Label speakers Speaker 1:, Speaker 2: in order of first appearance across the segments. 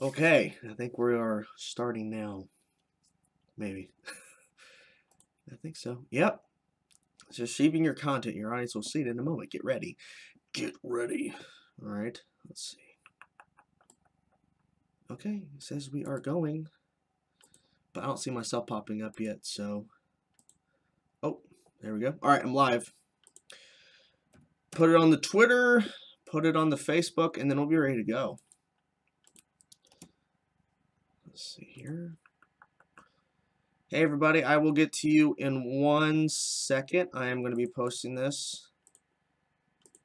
Speaker 1: Okay, I think we are starting now. Maybe. I think so. Yep. It's receiving your content. Your audience will see it in a moment. Get ready. Get ready. All right. Let's see. Okay. It says we are going. But I don't see myself popping up yet, so. Oh, there we go. All right, I'm live. Put it on the Twitter. Put it on the Facebook, and then we'll be ready to go. Let's see here. Hey everybody, I will get to you in 1 second. I am going to be posting this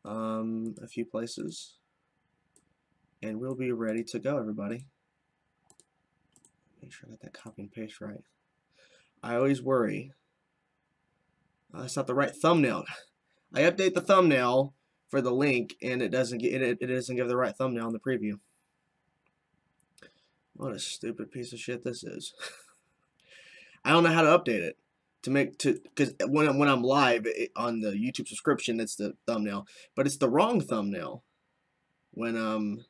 Speaker 1: a few places, and we'll be ready to go, everybody. Make sure I got that copy and paste right. I always worry. That's not the right thumbnail. I update the thumbnail for the link, and it doesn't give the right thumbnail in the preview. What a stupid piece of shit this is. I don't know how to update it because when I'm live on the YouTube subscription, it's the thumbnail, but it's the wrong thumbnail. When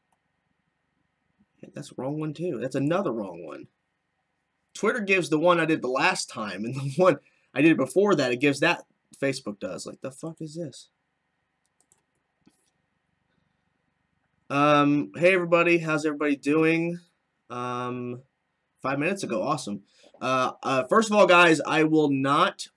Speaker 1: that's the wrong one too. That's another wrong one. Twitter gives the one I did the last time, and the one I did before that, it gives that. Facebook does. Like, the fuck is this? Hey everybody, how's everybody doing? 5 minutes ago, awesome. First of all, guys, I will not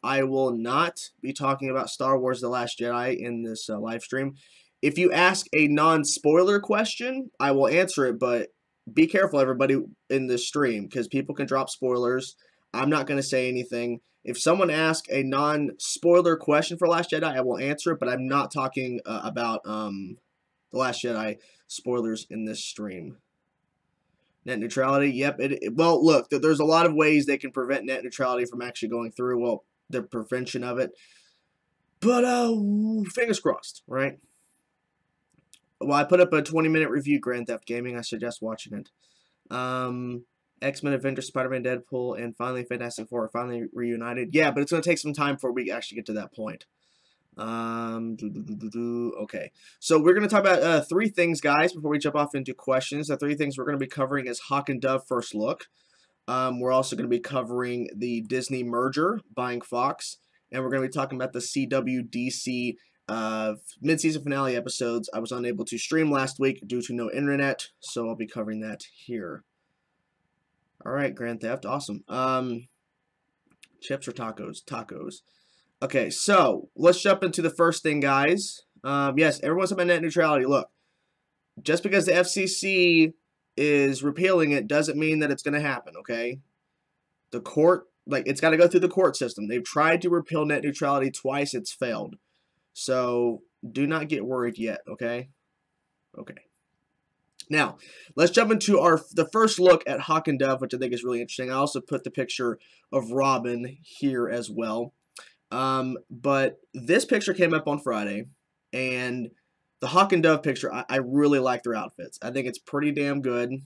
Speaker 1: be talking about Star Wars: The Last Jedi in this live stream. If you ask a non-spoiler question, I will answer it, but be careful, everybody, in this stream, because people can drop spoilers. I'm not going to say anything. If someone asks a non-spoiler question for Last Jedi, I will answer it, but I'm not talking about The Last Jedi spoilers in this stream. Net neutrality, yep. Well, look, there's a lot of ways they can prevent net neutrality from actually going through. Well, the prevention of it. But, fingers crossed, right? Well, I put up a 20-minute review, Grand Theft Gaming. I suggest watching it. X-Men, Avengers, Spider-Man, Deadpool, and finally Fantastic Four are finally reunited. Yeah, but it's going to take some time before we actually get to that point. Okay, so we're going to talk about 3 things, guys, before we jump off into questions. The 3 things we're going to be covering is Hawk and Dove First Look. We're also going to be covering the Disney merger, buying Fox, and we're going to be talking about the CW-DC mid-season finale episodes. I was unable to stream last week due to no internet, so I'll be covering that here. All right, Grand Theft, awesome. Chips or tacos? Tacos. Okay, so let's jump into the first thing, guys. Yes, everyone's about net neutrality. Look, just because the FCC is repealing it doesn't mean that it's going to happen, okay? The court, it's got to go through the court system. They've tried to repeal net neutrality twice. It's failed. So do not get worried yet, okay? Okay. Now, let's jump into the first look at Hawk and Dove, which I think is really interesting. I also put the picture of Robin here as well. But this picture came up on Friday, and the Hawk and Dove picture, I really like their outfits. I think it's pretty damn good.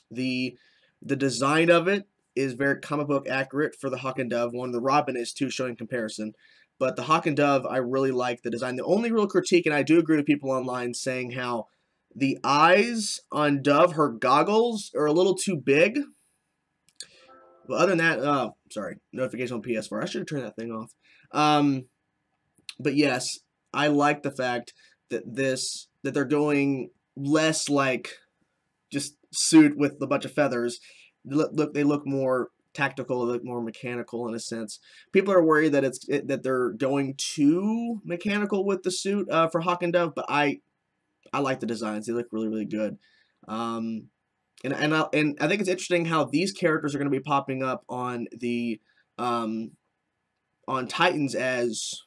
Speaker 1: The design of it is very comic book accurate for the Hawk and Dove one. The Robin is too, showing comparison. But the Hawk and Dove, I really like the design. The only real critique, and I do agree with people online saying how the eyes on Dove, her goggles, are a little too big. But other than that, sorry, notification on PS4. I should have turned that thing off. But yes, I like the fact that they're going less like just suit with a bunch of feathers. They look more tactical, they look more mechanical in a sense. People are worried that that they're going too mechanical with the suit for Hawk and Dove, but I like the designs. They look really, really good. And I think it's interesting how these characters are going to be popping up on the on Titans as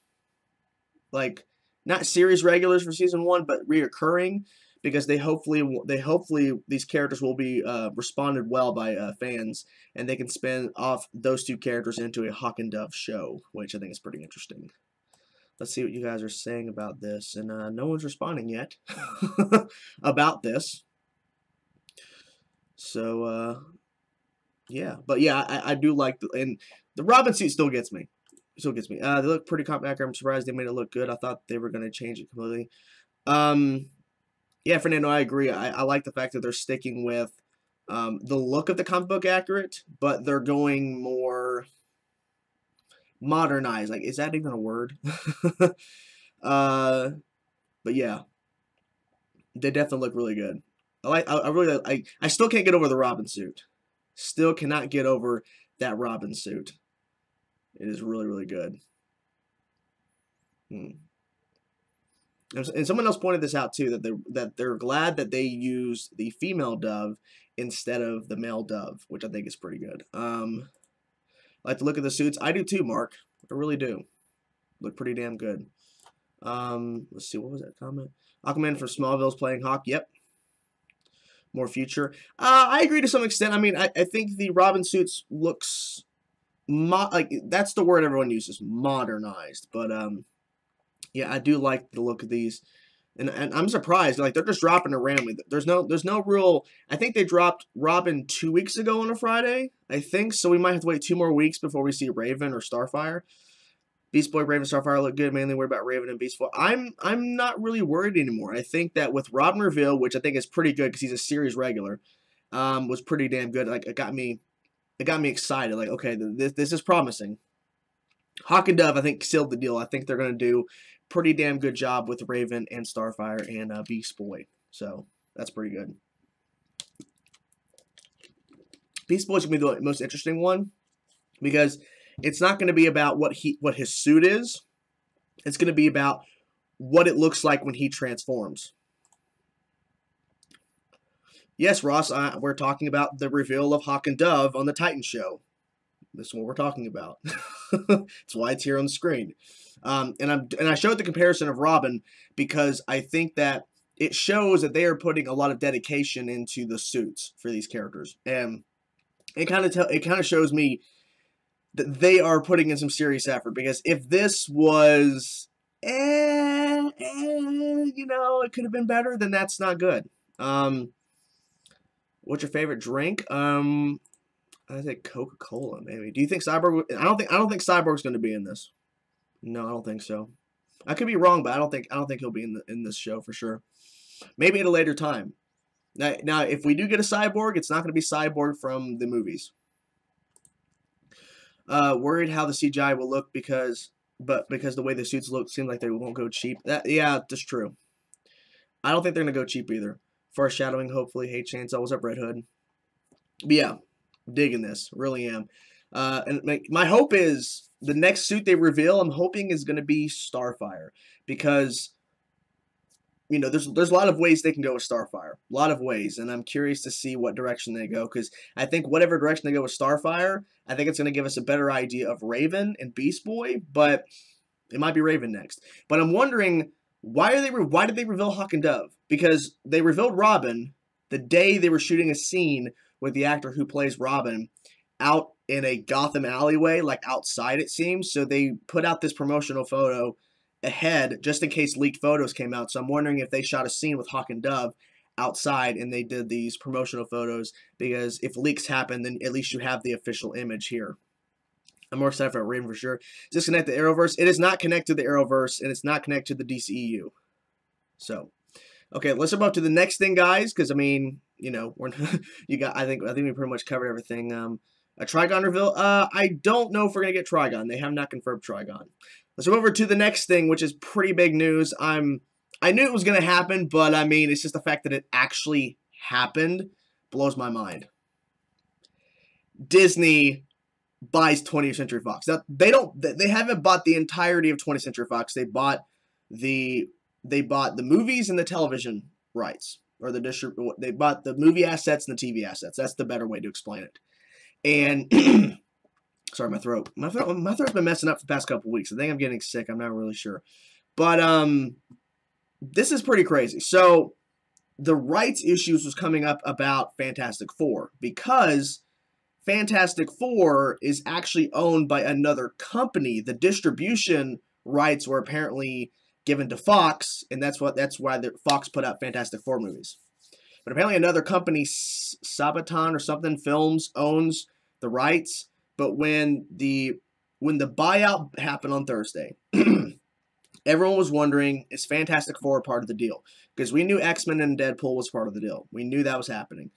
Speaker 1: like not series regulars for season 1, but reoccurring, because they hopefully these characters will be responded well by fans, and they can spin off those 2 characters into a Hawk and Dove show, which I think is pretty interesting. Let's see what you guys are saying about this, and no one's responding yet about this. So yeah, but yeah, I do like and the Robin suit still gets me. They look pretty compact. I'm surprised they made it look good. I thought they were going to change it completely. Yeah, Fernando, I agree. I like the fact that they're sticking with The look of the comic book accurate, but they're going more modernized. Like, is that even a word? But yeah, they definitely look really good. I still can't get over the Robin suit. Still cannot get over that Robin suit. It is really, really good. And someone else pointed this out too, that they're glad that they used the female dove instead of the male dove, which I think is pretty good. I like to look at the suits. I do too, Mark. I really do. Look pretty damn good. Let's see, what was that comment? Aquaman from Smallville's playing Hawk. Yep. More future. I agree to some extent. I mean, I think the Robin suits looks like that's the word everyone uses, modernized. But yeah, I do like the look of these, and I'm surprised. Like, they're just dropping it randomly. There's no real. I think they dropped Robin 2 weeks ago on a Friday. I think so. We might have to wait 2 more weeks before we see Raven or Starfire. Beast Boy, Raven, Starfire look good. Mainly worried about Raven and Beast Boy. I'm not really worried anymore. I think that with Robin reveal, which I think is pretty good because he's a series regular, was pretty damn good. Like, it got me excited. Like, okay, this is promising. Hawk and Dove, I think, sealed the deal. I think they're gonna do pretty damn good job with Raven and Starfire and Beast Boy. So that's pretty good. Beast Boy's gonna be the most interesting one because it's not going to be about what his suit is. It's going to be about what it looks like when he transforms. Yes, Ross, we're talking about the reveal of Hawk and Dove on the Titan show. This is what we're talking about. That's why it's here on the screen. And I showed the comparison of Robin because I think that it shows that they are putting a lot of dedication into the suits for these characters, and it kind of shows me that they are putting in some serious effort, because if this was, you know, it could have been better, then that's not good. What's your favorite drink? I think Coca-Cola, maybe. Do you think Cyborg? I don't think Cyborg's going to be in this. No, I don't think so. I could be wrong, but I don't think he'll be in this show for sure. Maybe at a later time. Now, if we do get a Cyborg, it's not going to be Cyborg from the movies. Worried how the CGI will look because the way the suits look, seem like they won't go cheap. Yeah, that's true. I don't think they're gonna go cheap either. Foreshadowing, hopefully. Hey, Chainsaw, what's up, Red Hood? But yeah, digging this, really am. And my hope is the next suit they reveal, I'm hoping is gonna be Starfire, because you know, there's a lot of ways they can go with Starfire. A lot of ways. And I'm curious to see what direction they go, because I think whatever direction they go with Starfire, I think it's going to give us a better idea of Raven and Beast Boy, but it might be Raven next. But I'm wondering, why did they reveal Hawk and Dove? Because they revealed Robin the day they were shooting a scene with the actor who plays Robin out in a Gotham alleyway, like outside it seems. So they put out this promotional photo ahead just in case leaked photos came out. So I'm wondering if they shot a scene with Hawk and Dove outside and they did these promotional photos, because if leaks happen, then at least you have the official image here. I'm more excited for Raven for sure. Is this connected to the Arrowverse? It is not connected to the Arrowverse, and it's not connected to the DCEU. So, okay, let's move up to the next thing, guys, because I mean, you know, I think we pretty much covered everything. A Trigon reveal? I don't know if we're gonna get Trigon. They have not confirmed Trigon. Let's move over to the next thing, which is pretty big news. I knew it was going to happen, but I mean, it's just the fact that it actually happened blows my mind. Disney buys 20th Century Fox. Now, they haven't bought the entirety of 20th Century Fox. They bought the movies and the television rights, or they bought the movie assets and the TV assets. That's the better way to explain it. And sorry, my throat. My throat's been messing up for the past couple weeks. I think I'm getting sick. I'm not really sure. But this is pretty crazy. So the rights issues was coming up about Fantastic Four, because Fantastic Four is actually owned by another company. The distribution rights were apparently given to Fox, and that's why Fox put out Fantastic Four movies. But apparently another company, Sabaton or something, Films, owns the rights. But when the buyout happened on Thursday, everyone was wondering, is Fantastic Four part of the deal? Because we knew X-Men and Deadpool was part of the deal. We knew that was happening.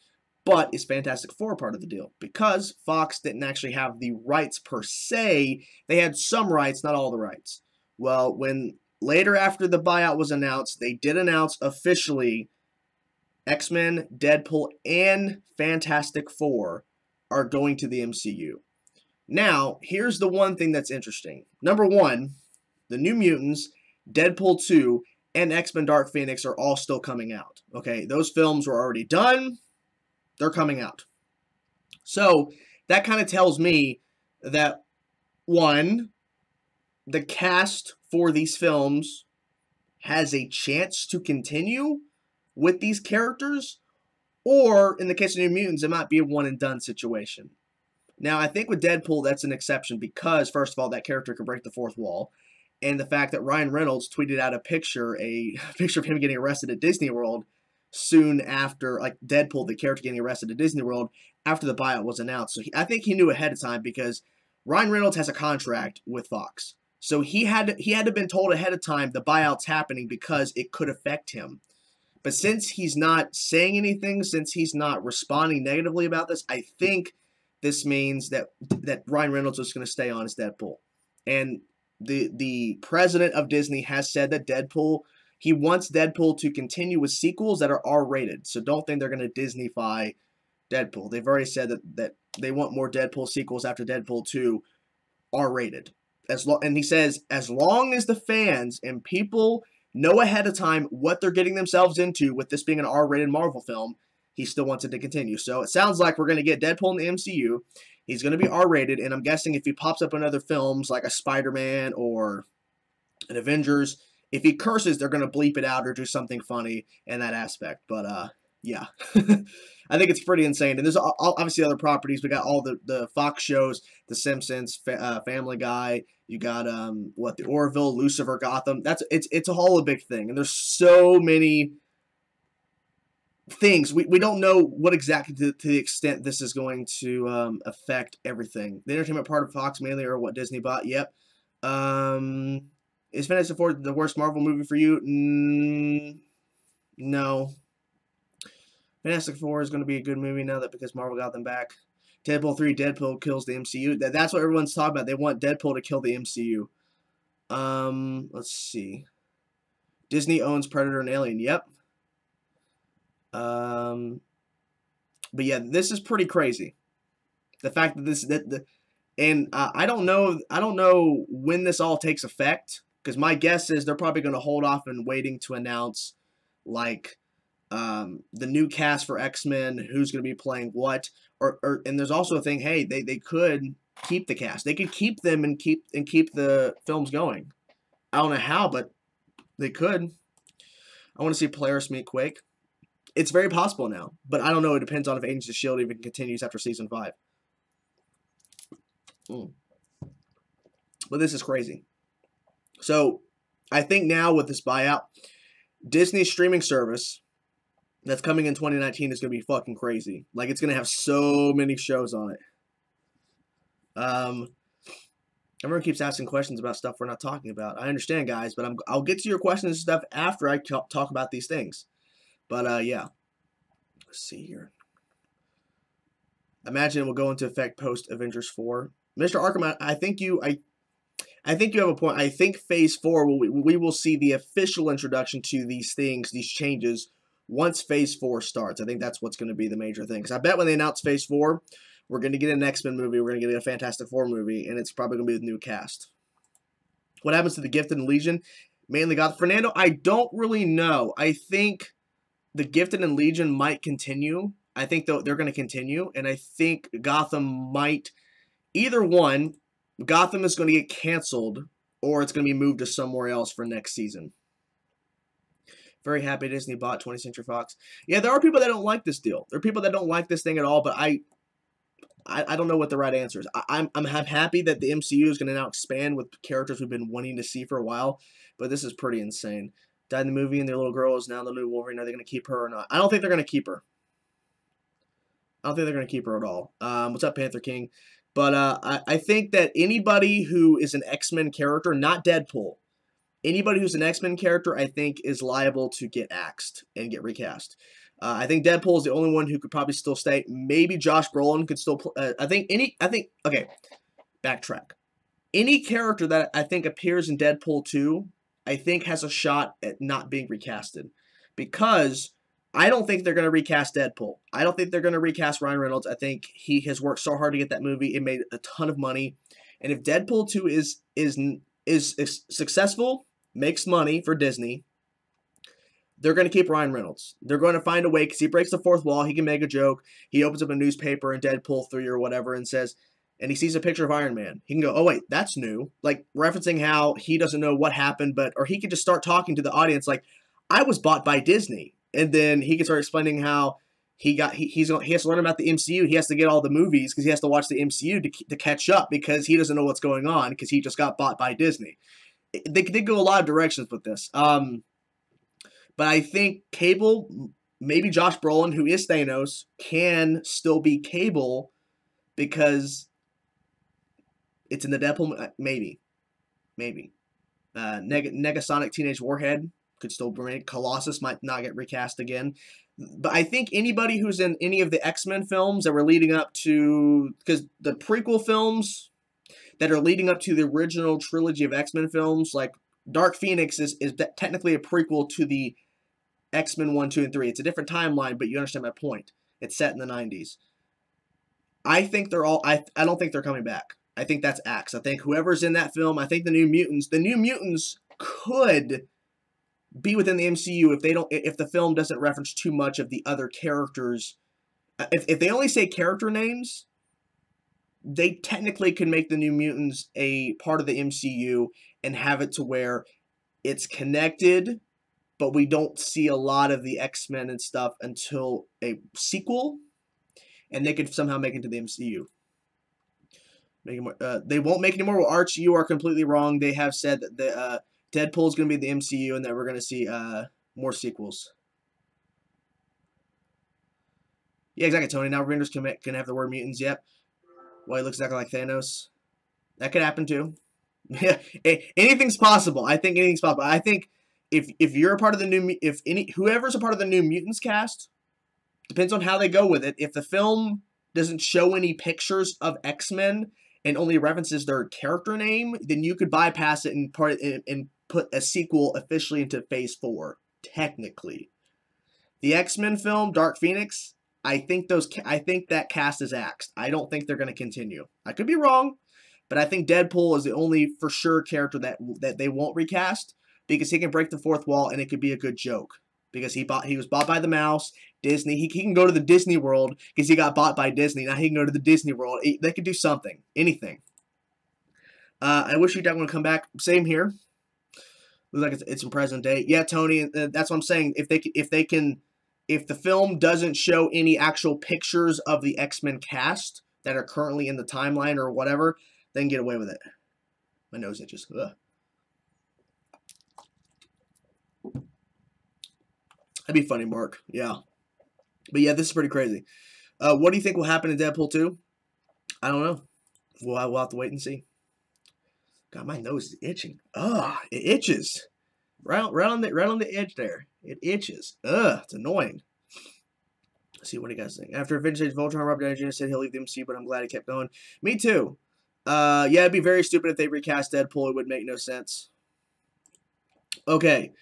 Speaker 1: But is Fantastic Four part of the deal? Because Fox didn't actually have the rights per se. They had some rights, not all the rights. Well, when later after the buyout was announced, they did announce officially X-Men, Deadpool, and Fantastic Four are going to the MCU. Now, here's the one thing that's interesting. Number one, the New Mutants, Deadpool 2, and X-Men Dark Phoenix are all still coming out. Okay, those films were already done. They're coming out. So that kind of tells me that, one, the cast for these films has a chance to continue with these characters, or in the case of New Mutants, it might be a one-and-done situation. Now, I think with Deadpool, that's an exception because, first of all, that character can break the fourth wall, and the fact that Ryan Reynolds tweeted out a picture of him getting arrested at Disney World soon after, like Deadpool, the character getting arrested at Disney World after the buyout was announced. So I think he knew ahead of time because Ryan Reynolds has a contract with Fox. So he had to have been told ahead of time the buyout's happening because it could affect him. But since he's not saying anything, since he's not responding negatively about this, I think this means that Ryan Reynolds is going to stay on as Deadpool. And the president of Disney has said that he wants Deadpool to continue with sequels that are R-rated. So don't think they're going to Disney-fy Deadpool. They've already said that they want more Deadpool sequels after Deadpool 2 R-rated. And he says, as long as the fans and people know ahead of time what they're getting themselves into with this being an R-rated Marvel film, he still wants it to continue. So it sounds like we're going to get Deadpool in the MCU. He's going to be R-rated, and I'm guessing if he pops up in other films like a Spider-Man or an Avengers, if he curses, they're going to bleep it out or do something funny in that aspect. But, yeah. I think it's pretty insane. And there's obviously other properties. We got all the Fox shows, The Simpsons, Family Guy. You got, the Orville, Lucifer, Gotham. It's a whole big thing. And there's so many things. We don't know what exactly to the extent this is going to affect everything. The entertainment part of Fox mainly or what Disney bought. Yep. Is Fantastic Four the worst Marvel movie for you? No. Fantastic Four is going to be a good movie now that because Marvel got them back. Deadpool 3, Deadpool kills the MCU. That's what everyone's talking about. They want Deadpool to kill the MCU. Let's see. Disney owns Predator and Alien. Yep. But yeah, this is pretty crazy. The fact that I don't know when this all takes effect because my guess is they're probably going to hold off and waiting to announce like the new cast for X-Men, who's going to be playing what, and there's also a thing. Hey, they could keep the cast. They could keep them and keep the films going. I don't know how, but they could. I want to see Polaris meet Quake. It's very possible now, but I don't know. It depends on if Agents of S.H.I.E.L.D. even continues after Season 5. But this is crazy. So, I think now with this buyout, Disney's streaming service that's coming in 2019 is going to be fucking crazy. Like, it's going to have so many shows on it. Everyone keeps asking questions about stuff we're not talking about. I understand, guys, but I'll get to your questions and stuff after I talk about these things. But, yeah. Let's see here. Imagine it will go into effect post-Avengers 4. Mr. Arkham, I think you have a point. I think Phase 4, we will see the official introduction to these things, these changes, once Phase 4 starts. I think that's what's going to be the major thing. Because I bet when they announce Phase 4, we're going to get an X-Men movie, we're going to get a Fantastic Four movie, and it's probably going to be with new cast. What happens to the Gifted and Legion? Mainly Gotham. Fernando, I don't really know. I think the Gifted and Legion might continue. I think they're going to continue, and I think Gotham might. Either one, Gotham is going to get canceled, or it's going to be moved to somewhere else for next season. Very happy Disney bought 20th Century Fox. Yeah, there are people that don't like this deal. There are people that don't like this thing at all, but I don't know what the right answer is. I'm happy that the MCU is going to now expand with characters we've been wanting to see for a while, but this is pretty insane. Died in the movie and their little girl is now the new Wolverine. Are they going to keep her or not? I don't think they're going to keep her. I don't think they're going to keep her at all. What's up, Panther King? But I think that anybody who is an X-Men character, not Deadpool, anybody who's an X-Men character, I think is liable to get axed and get recast. I think Deadpool is the only one who could probably still stay. Maybe Josh Brolin could still. Okay, backtrack. Any character that I think appears in Deadpool 2, I think has a shot at not being recasted, because I don't think they're going to recast Deadpool. I don't think they're going to recast Ryan Reynolds. I think he has worked so hard to get that movie. It made a ton of money, and if Deadpool 2 is successful, makes money for Disney, they're going to keep Ryan Reynolds. They're going to find a way, because he breaks the fourth wall. He can make a joke. He opens up a newspaper in Deadpool 3 or whatever and says, and he sees a picture of Iron Man. He can go, oh, wait, that's new. Like, referencing how he doesn't know what happened, or he could just start talking to the audience like, I was bought by Disney. And then he can start explaining how he has to learn about the MCU. He has to get all the movies because he has to watch the MCU to catch up, because he doesn't know what's going on because he just got bought by Disney. They go a lot of directions with this. But I think Cable, maybe Josh Brolin, who is Thanos, can still be Cable because it's in the Deadpool. Maybe. Negasonic Teenage Warhead could still bring. Colossus might not get recast again. But I think anybody who's in any of the X-Men films that were leading up to, because the prequel films that are leading up to the original trilogy of X-Men films, like Dark Phoenix is technically a prequel to the X-Men 1, 2, and 3. It's a different timeline, but you understand my point. It's set in the 90s. I think they're all... I don't think they're coming back. I think that's Axe. I think whoever's in that film, I think the New Mutants could be within the MCU if the film doesn't reference too much of the other characters. If they only say character names, they technically can make the New Mutants a part of the MCU and have it to where it's connected, but we don't see a lot of the X-Men and stuff until a sequel, and they could somehow make it to the MCU. They won't make any more. Well, Arch, you are completely wrong. They have said that the Deadpool is going to be the MCU and that we're going to see more sequels. Yeah, exactly, Tony. Now Rangers can have the word mutants. Yep. Well, he looks exactly like Thanos. That could happen too. Yeah, anything's possible. I think anything's possible. I think if you're a part of the whoever's a part of the New Mutants cast, depends on how they go with it. If the film doesn't show any pictures of X-Men and only references their character name, then you could bypass it and put a sequel officially into Phase 4. Technically, the X-Men film Dark Phoenix, I think that cast is axed. I don't think they're going to continue. I could be wrong, but I think Deadpool is the only for sure character that they won't recast, because he can break the fourth wall and it could be a good joke. Because he was bought by the mouse, Disney. He can go to the Disney World because he got bought by Disney. Now he can go to the Disney World. They could do something, anything. I wish Hugh Jackman would come back. Same here. Looks like it's in present day. Yeah, Tony. That's what I'm saying. If the film doesn't show any actual pictures of the X-Men cast that are currently in the timeline or whatever, then get away with it. My nose itches. Ugh. That'd be funny, Mark. Yeah. But yeah, this is pretty crazy. What do you think will happen in Deadpool 2? I don't know. We'll have to wait and see. God, my nose is itching. Ugh, it itches. Right on the edge there. It itches. Ugh, it's annoying. Let's see what do you guys think. After Vintage Age Voltron, Robert Downey Jr. said he'll leave the MCU, but I'm glad he kept going. Me too. Yeah, it'd be very stupid if they recast Deadpool. It would make no sense. Okay.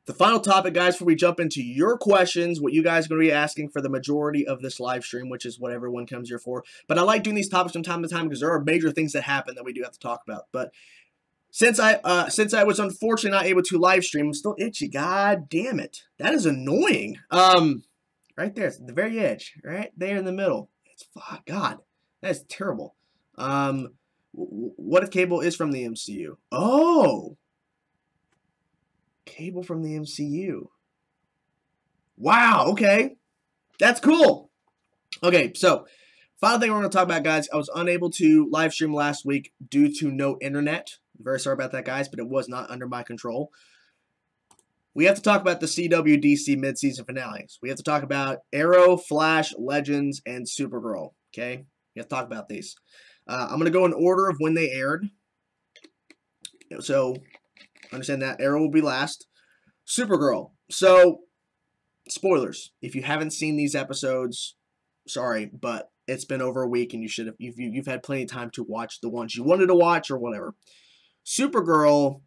Speaker 1: The final topic, guys, before we jump into your questions, what you guys are going to be asking for the majority of this live stream, which is what everyone comes here for. But I like doing these topics from time to time because there are major things that happen that we do have to talk about. But since I was unfortunately not able to live stream, I'm still itchy. God damn it. That is annoying. Right there, it's at the very edge, right there in the middle. It's God, that is terrible. What if Cable is from the MCU? Oh. Cable from the MCU. Wow, okay. That's cool. Okay, so final thing we're going to talk about, guys. I was unable to live stream last week due to no internet. Very sorry about that, guys, but it was not under my control. We have to talk about the CW DC mid-season finales. We have to talk about Arrow, Flash, Legends, and Supergirl. Okay? We have to talk about these. I'm going to go in order of when they aired. So understand that Arrow will be last. Supergirl. So spoilers. If you haven't seen these episodes, sorry, but it's been over a week and you've had plenty of time to watch the ones you wanted to watch or whatever. Supergirl,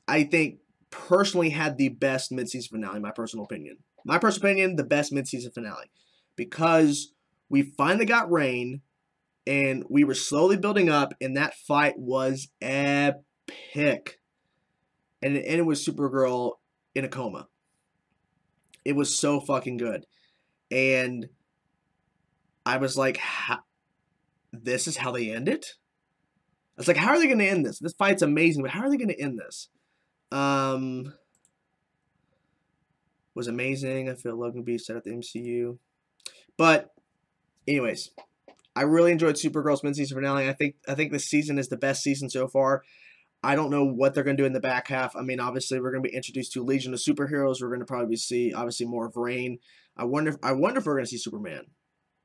Speaker 1: I think, personally had the best mid-season finale, in my personal opinion. My personal opinion, the best mid-season finale. Because we finally got rain, and we were slowly building up, and that fight was epic. And it ended with Supergirl in a coma. It was so fucking good. And I was like, this is how they end it? I was like, how are they going to end this? This fight's amazing, but how are they going to end this? Was amazing. I feel Logan B set at the MCU. But, anyways, I really enjoyed Supergirl's mid-season finale. I think this season is the best season so far. I don't know what they're going to do in the back half. I mean, obviously, we're going to be introduced to Legion of Superheroes. We're going to probably see, obviously, more of Reign. I wonder if we're going to see Superman.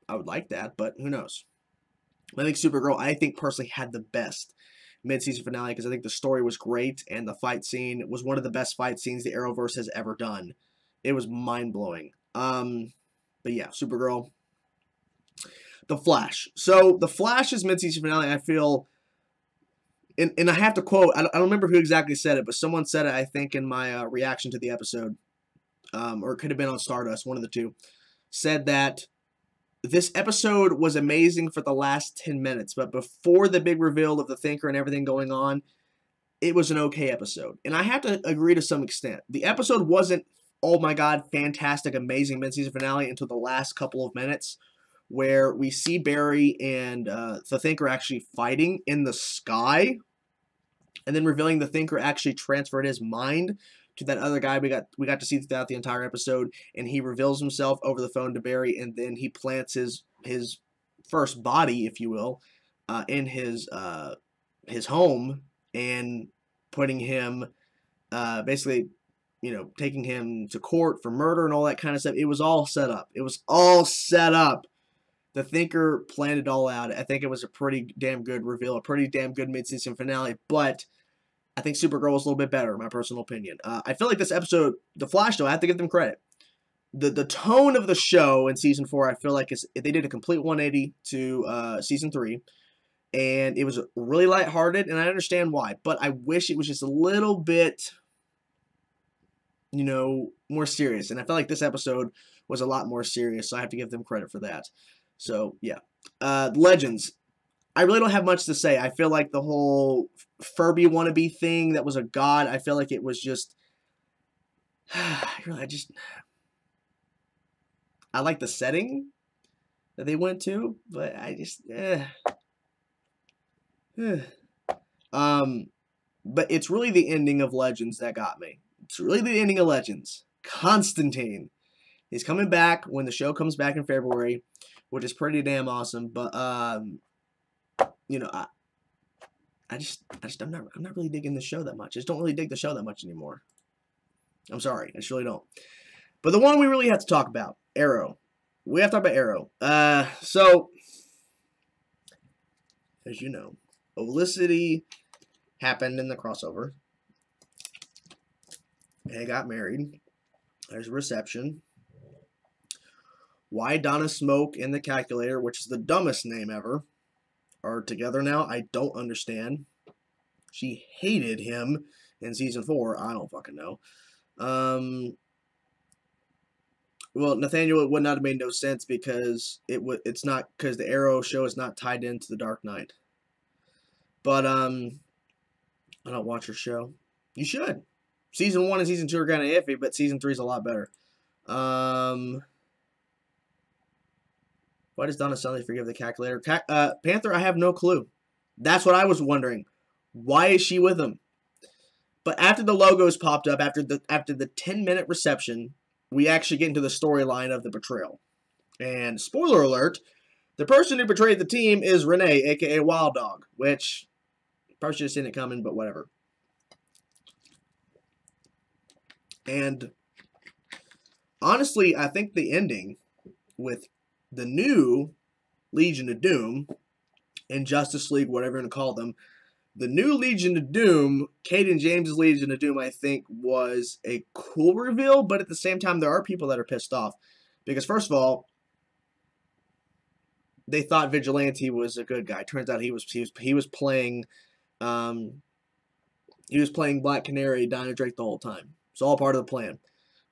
Speaker 1: I would like that, but who knows? I think Supergirl, I think, personally had the best mid-season finale because I think the story was great and the fight scene was one of the best fight scenes the Arrowverse has ever done. It was mind-blowing. But yeah, Supergirl. The Flash. So, The Flash's mid-season finale, I feel, and I have to quote, I don't remember who exactly said it, but someone said it, I think, in my reaction to the episode, or it could have been on Stardust, one of the two, said that this episode was amazing for the last 10 minutes, but before the big reveal of the Thinker and everything going on, it was an okay episode. And I have to agree to some extent. The episode wasn't, oh my god, fantastic, amazing mid-season finale until the last couple of minutes, where we see Barry and the Thinker actually fighting in the sky, and then revealing the Thinker actually transferred his mind to that other guy we got to see throughout the entire episode, and he reveals himself over the phone to Barry, and then he plants his first body, if you will, in his home, and putting him basically, you know, taking him to court for murder and all that kind of stuff. It was all set up. It was all set up. The Thinker planned it all out. I think it was a pretty damn good reveal, a pretty damn good mid-season finale, but I think Supergirl was a little bit better, in my personal opinion. I feel like this episode, The Flash, though, I have to give them credit. The tone of the show in Season 4, I feel like they did a complete 180 to Season 3, and it was really lighthearted, and I understand why, but I wish it was just a little bit, you know, more serious, and I felt like this episode was a lot more serious, so I have to give them credit for that. So, yeah. Legends. I really don't have much to say. I feel like the whole Furby wannabe thing that was a god, I feel like it was just... I like the setting that they went to, but I just... But it's really the ending of Legends that got me. It's really the ending of Legends. Constantine. He's coming back when the show comes back in February, which is pretty damn awesome. But you know, I'm not really digging the show that much. I just don't really dig the show that much anymore. I'm sorry, I just really don't. But the one we really have to talk about, Arrow. We have to talk about Arrow. So as you know, Olicity happened in the crossover. They got married. There's a reception. Why Donna Smoke and the Calculator, which is the dumbest name ever, are together now, I don't understand. She hated him in Season 4. I don't fucking know. Well, Nathaniel, it would not have made no sense because it's not, because the Arrow show is not tied into the Dark Knight. But I don't watch her show. You should. Season 1 and Season 2 are kind of iffy, but Season 3 is a lot better. Why does Donna suddenly forgive the Calculator? Panther, I have no clue. That's what I was wondering. Why is she with him? But after the logos popped up, after the 10-minute reception, we actually get into the storyline of the betrayal. And spoiler alert, the person who betrayed the team is Renee, a.k.a. Wild Dog, which probably should have seen it coming, but whatever. And honestly, I think the ending with the new Legion of Doom and Justice League, whatever you want to call them, The new Legion of Doom, Caden James' Legion of Doom, I think, was a cool reveal, but at the same time, there are people that are pissed off. Because, first of all, they thought Vigilante was a good guy. Turns out he was playing Black Canary, Dino Drake the whole time. It's all part of the plan.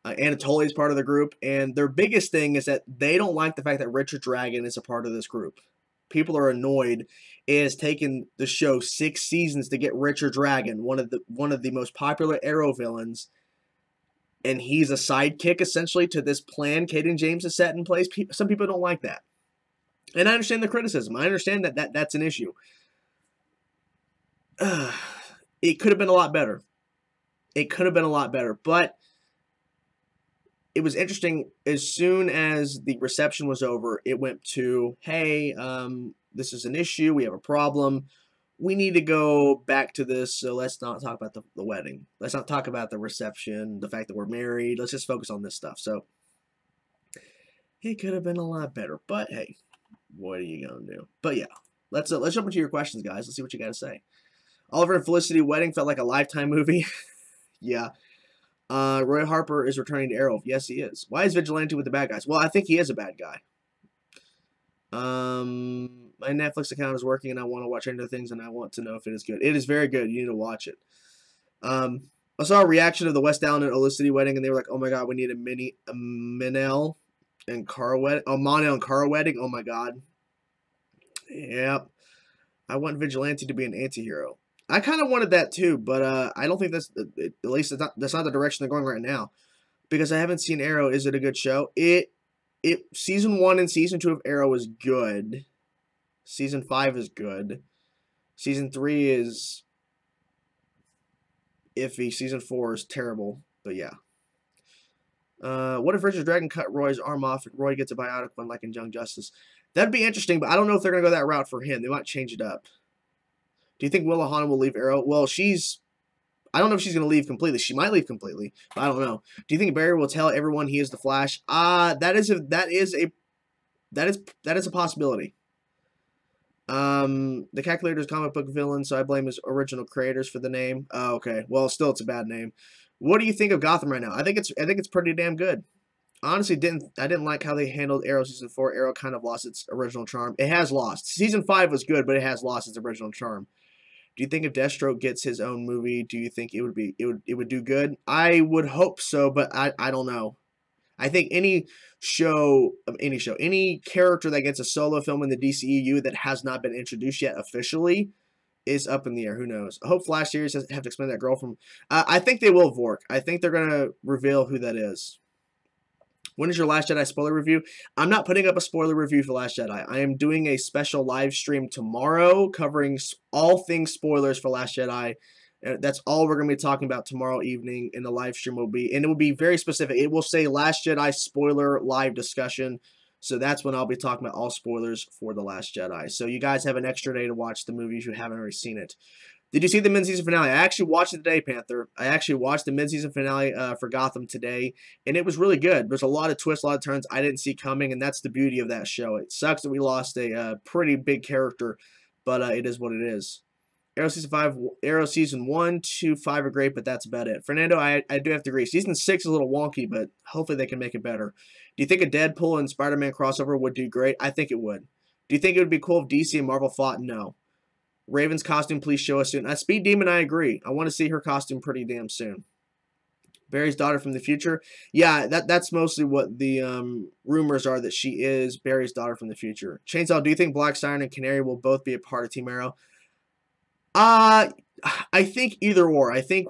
Speaker 1: Anatolia's part of the group, and their biggest thing is that they don't like the fact that Richard Dragon is a part of this group. People are annoyed. It has taken the show 6 seasons to get Richard Dragon, one of the most popular Arrow villains, and he's a sidekick essentially to this plan Caden James has set in place. Some people don't like that, and I understand the criticism. I understand that that's an issue. It could have been a lot better. It could have been a lot better, but it was interesting. As soon as the reception was over, it went to, hey, this is an issue. We have a problem. We need to go back to this, so let's not talk about the wedding. Let's not talk about the reception, the fact that we're married. Let's just focus on this stuff. So it could have been a lot better, but hey, what are you going to do? But yeah, let's jump into your questions, guys. Let's see what you got to say. Oliver and Felicity wedding felt like a Lifetime movie. Yeah. Roy Harper is returning to Arrow. Yes, he is. Why is Vigilante with the bad guys? Well, I think he is a bad guy. My Netflix account is working, and I want to watch Stranger Things, and I want to know if it is good. It is very good. You need to watch it. I saw a reaction of the West Allen and Olicity wedding, and they were like, "Oh my god, we need a Manel and Cara wedding. Oh, Manel and Cara wedding. Oh my god." Yep. I want Vigilante to be an anti-hero. I kind of wanted that too, but I don't think that's at least that's not the direction they're going right now, because I haven't seen Arrow. Is it a good show? Season 1 and Season 2 of Arrow is good. Season 5 is good. Season 3 is iffy. Season 4 is terrible. But yeah. What if Richard Dragon cut Roy's arm off and Roy gets a biotic one like in Young Justice? That'd be interesting, but I don't know if they're going to go that route for him. They might change it up. Do you think Willow will leave Arrow? Well, I don't know if she's going to leave completely. She might leave completely, but I don't know. Do you think Barry will tell everyone he is the Flash? That is a possibility. The Calculator is comic book villain, so I blame his original creators for the name. Oh, okay. Well, still, it's a bad name. What do you think of Gotham right now? I think it's pretty damn good. Honestly, I didn't like how they handled Arrow Season 4. Arrow kind of lost its original charm. It has lost. Season 5 was good, but it has lost its original charm. Do you think if Deathstroke gets his own movie, do you think it would do good? I would hope so, but I don't know. I think any character that gets a solo film in the DCEU that has not been introduced yet officially is up in the air. Who knows? I hope Flash series have to explain that girl from. I think they will, Vork. I think they're gonna reveal who that is. When is your Last Jedi spoiler review? I'm not putting up a spoiler review for Last Jedi. I am doing a special live stream tomorrow covering all things spoilers for Last Jedi. That's all we're going to be talking about tomorrow evening, and the live stream will be. And it will be very specific. It will say Last Jedi spoiler live discussion. So that's when I'll be talking about all spoilers for The Last Jedi. So you guys have an extra day to watch the movie if you haven't already seen it. Did you see the mid-season finale? I actually watched it today, Panther. I actually watched the mid-season finale for Gotham today, and it was really good. There's a lot of twists, a lot of turns I didn't see coming, and that's the beauty of that show. It sucks that we lost a pretty big character, but it is what it is. Arrow Season 1, 2, 5 are great, but that's about it. Fernando, I do have to agree. Season 6 is a little wonky, but hopefully they can make it better. Do you think a Deadpool and Spider-Man crossover would do great? I think it would. Do you think it would be cool if DC and Marvel fought? No. Raven's costume, please show us soon. Speed Demon, I agree. I want to see her costume pretty damn soon. Barry's daughter from the future. Yeah, that's mostly what the rumors are, that she is Barry's daughter from the future. Chainsaw, do you think Black Siren and Canary will both be a part of Team Arrow? I think either or. I think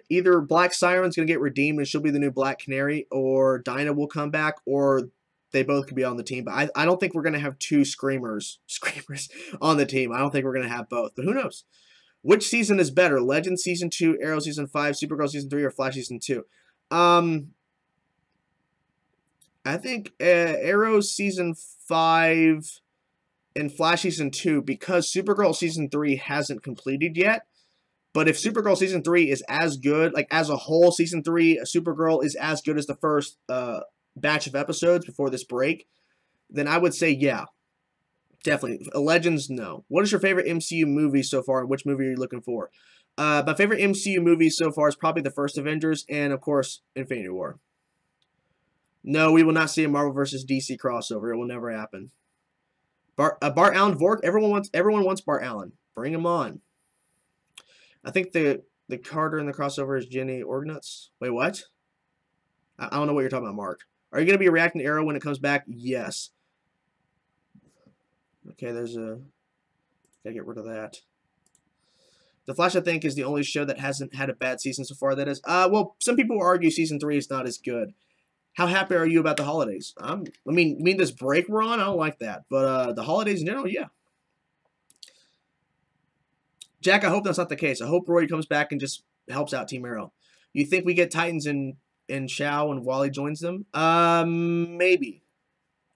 Speaker 1: either Black Siren's going to get redeemed and she'll be the new Black Canary, or Dinah will come back, or they both could be on the team. But I don't think we're going to have two screamers on the team. I don't think we're going to have both. But who knows? Which season is better? Legends Season 2, Arrow Season 5, Supergirl Season 3, or Flash Season 2? I think Arrow Season 5 and Flash Season 2, because Supergirl Season 3 hasn't completed yet. But if Supergirl Season 3 is as good, like as a whole, Season 3, Supergirl is as good as the first batch of episodes before this break, then I would say yeah. Definitely. Legends, no. What is your favorite MCU movie so far, and which movie are you looking for? My favorite MCU movie so far is probably the first Avengers, and of course, Infinity War. No, we will not see a Marvel versus DC crossover. It will never happen. Bart Allen Vork. Everyone wants Bart Allen. Bring him on. I think the Carter in the crossover is Jenny Orgnuts. Wait, what? I don't know what you're talking about, Mark. Are you going to be reacting to Arrow when it comes back? Yes. Okay, there's a... Gotta get rid of that. The Flash, I think, is the only show that hasn't had a bad season so far. That is, well, some people argue season 3 is not as good. How happy are you about the holidays? I mean this break we're on, I don't like that. But the holidays in general, yeah. Jack, I hope that's not the case. I hope Roy comes back and just helps out Team Arrow. You think we get Titans in Shao and Wally joins them? Maybe.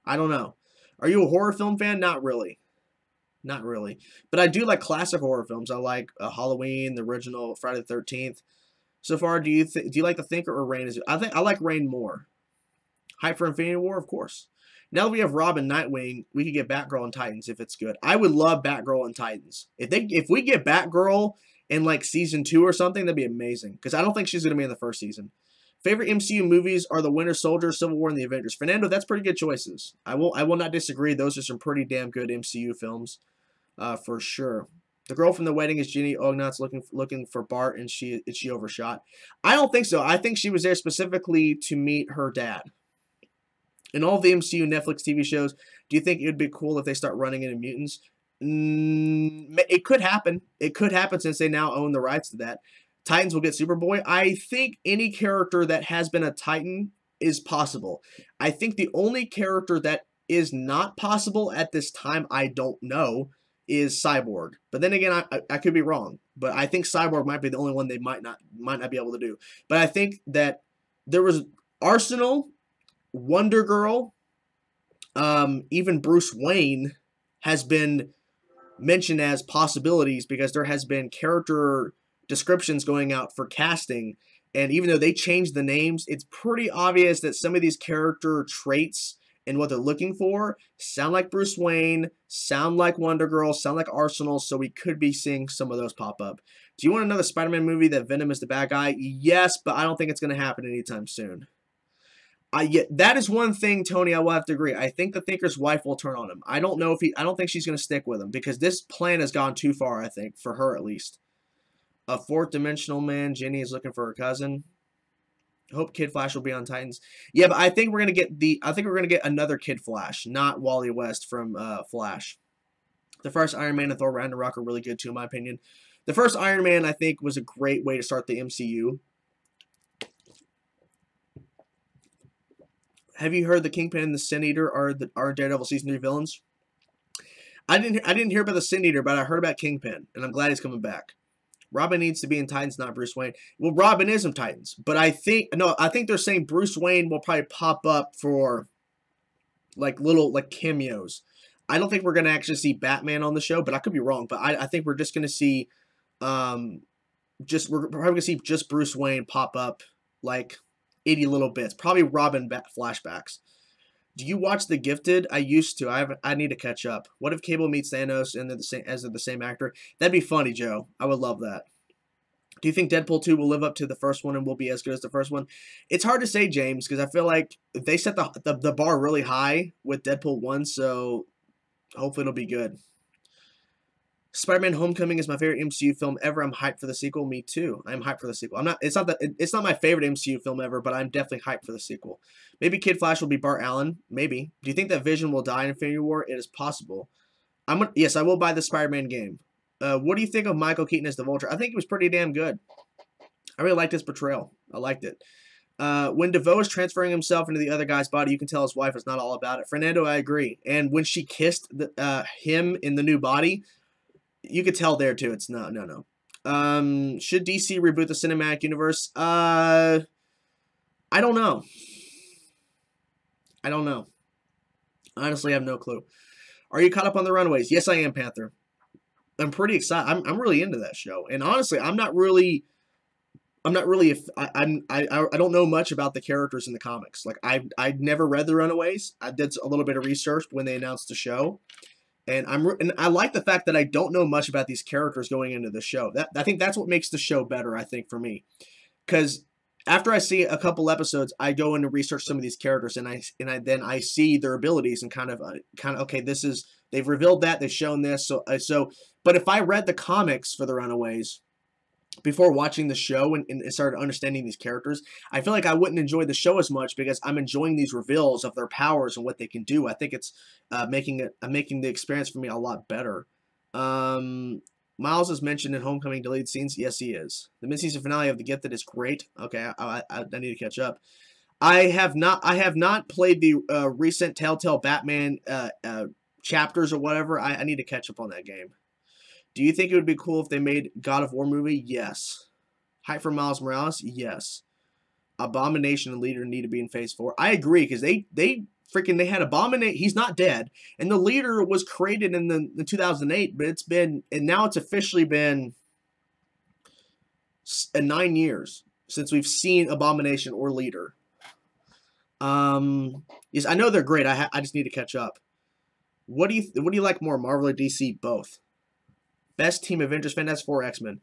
Speaker 1: I don't know. Are you a horror film fan? Not really. Not really. But I do like classic horror films. I like Halloween, the original Friday the 13th. So far, do you like The Thinker or Rain? I like Rain more. Hype for Infinity War, of course. Now that we have Robin, Nightwing, we could get Batgirl and Titans if it's good. I would love Batgirl and Titans. If we get Batgirl in like season 2 or something, that'd be amazing. Because I don't think she's gonna be in the first season. Favorite MCU movies are The Winter Soldier, Civil War, and The Avengers. Fernando, that's pretty good choices. I will not disagree. Those are some pretty damn good MCU films, for sure. The girl from The Wedding is Jenny Ognat's looking for Bart, and she overshot. I don't think so. I think she was there specifically to meet her dad. In all the MCU Netflix TV shows, do you think it would be cool if they start running into mutants? It could happen. It could happen since they now own the rights to that. Titans will get Superboy. I think any character that has been a Titan is possible. I think the only character that is not possible at this time, I don't know, is Cyborg. But then again, I could be wrong. But I think Cyborg might be the only one they might not be able to do. But I think that there was Arsenal, Wonder Girl, even Bruce Wayne has been mentioned as possibilities because there has been character descriptions going out for casting, and even though they changed the names, it's pretty obvious that some of these character traits and what they're looking for sound like Bruce Wayne, sound like Wonder Girl, sound like Arsenal, so we could be seeing some of those pop up. Do you want another Spider-Man movie that Venom is the bad guy? Yes, but I don't think it's going to happen anytime soon. That is one thing, Tony, I will have to agree. I think the Thinker's wife will turn on him. I don't think she's going to stick with him because this plan has gone too far, I think, for her at least. A fourth dimensional man, Jenny is looking for her cousin. Hope Kid Flash will be on Titans. Yeah, but I think we're gonna get another Kid Flash, not Wally West from Flash. The first Iron Man and Thor Ragnarok are really good too, in my opinion. The first Iron Man, I think, was a great way to start the MCU. Have you heard the Kingpin and the Sin Eater are Daredevil season 3 villains? I didn't hear about the Sin Eater, but I heard about Kingpin, and I'm glad he's coming back. Robin needs to be in Titans, not Bruce Wayne. Well, Robin is in Titans, but I think they're saying Bruce Wayne will probably pop up for like little cameos. I don't think we're gonna actually see Batman on the show, but I could be wrong. But I think we're just gonna see, we're probably gonna see just Bruce Wayne pop up like 80 little bits, probably Robin flashbacks. Do you watch The Gifted? I used to. I need to catch up. What if Cable meets Thanos and they're the same actor? That'd be funny, Joe. I would love that. Do you think Deadpool 2 will live up to the first one and will be as good as the first one? It's hard to say, James, because I feel like they set the bar really high with Deadpool 1, so hopefully it'll be good. Spider-Man: Homecoming is my favorite MCU film ever. I'm hyped for the sequel. Me too. I'm hyped for the sequel. It's not my favorite MCU film ever, but I'm definitely hyped for the sequel. Maybe Kid Flash will be Bart Allen. Maybe. Do you think that Vision will die in Infinity War? It is possible. Yes, I will buy the Spider-Man game. What do you think of Michael Keaton as the Vulture? I think he was pretty damn good. I really liked his portrayal. I liked it. When DeVoe is transferring himself into the other guy's body, you can tell his wife is not all about it. Fernando, I agree. And when she kissed him in the new body, you could tell there too. It's no. Should DC reboot the cinematic universe? I don't know. Honestly, I have no clue. Are you caught up on The Runaways? Yes, I am, Panther. I'm pretty excited. I'm really into that show. And honestly, I don't know much about the characters in the comics. Like I'd never read The Runaways. I did a little bit of research when they announced the show. And I like the fact that I don't know much about these characters going into the show. I think that's what makes the show better, I think, for me. Because after I see a couple episodes, I go in and research some of these characters, and then I see their abilities and kind of okay, they've revealed that, they've shown this, but if I read the comics for the Runaways before watching the show and started understanding these characters, I feel like I wouldn't enjoy the show as much because I'm enjoying these reveals of their powers and what they can do. I think it's making the experience for me a lot better. Miles is mentioned in Homecoming deleted scenes. Yes, he is. The mid-season finale of The Gifted is great. Okay, I need to catch up. I have not played the recent Telltale Batman chapters or whatever. I need to catch up on that game. Do you think it would be cool if they made God of War movie? Yes. Hype for Miles Morales? Yes. Abomination and Leader need to be in Phase 4. I agree, because they had Abomination. He's not dead, and the Leader was created in the 2008, but now it's officially been 9 years since we've seen Abomination or Leader. Yes, I know they're great. I just need to catch up. What do you like more, Marvel or DC? Both. Best team: Avengers, Fantastic Four, X-Men.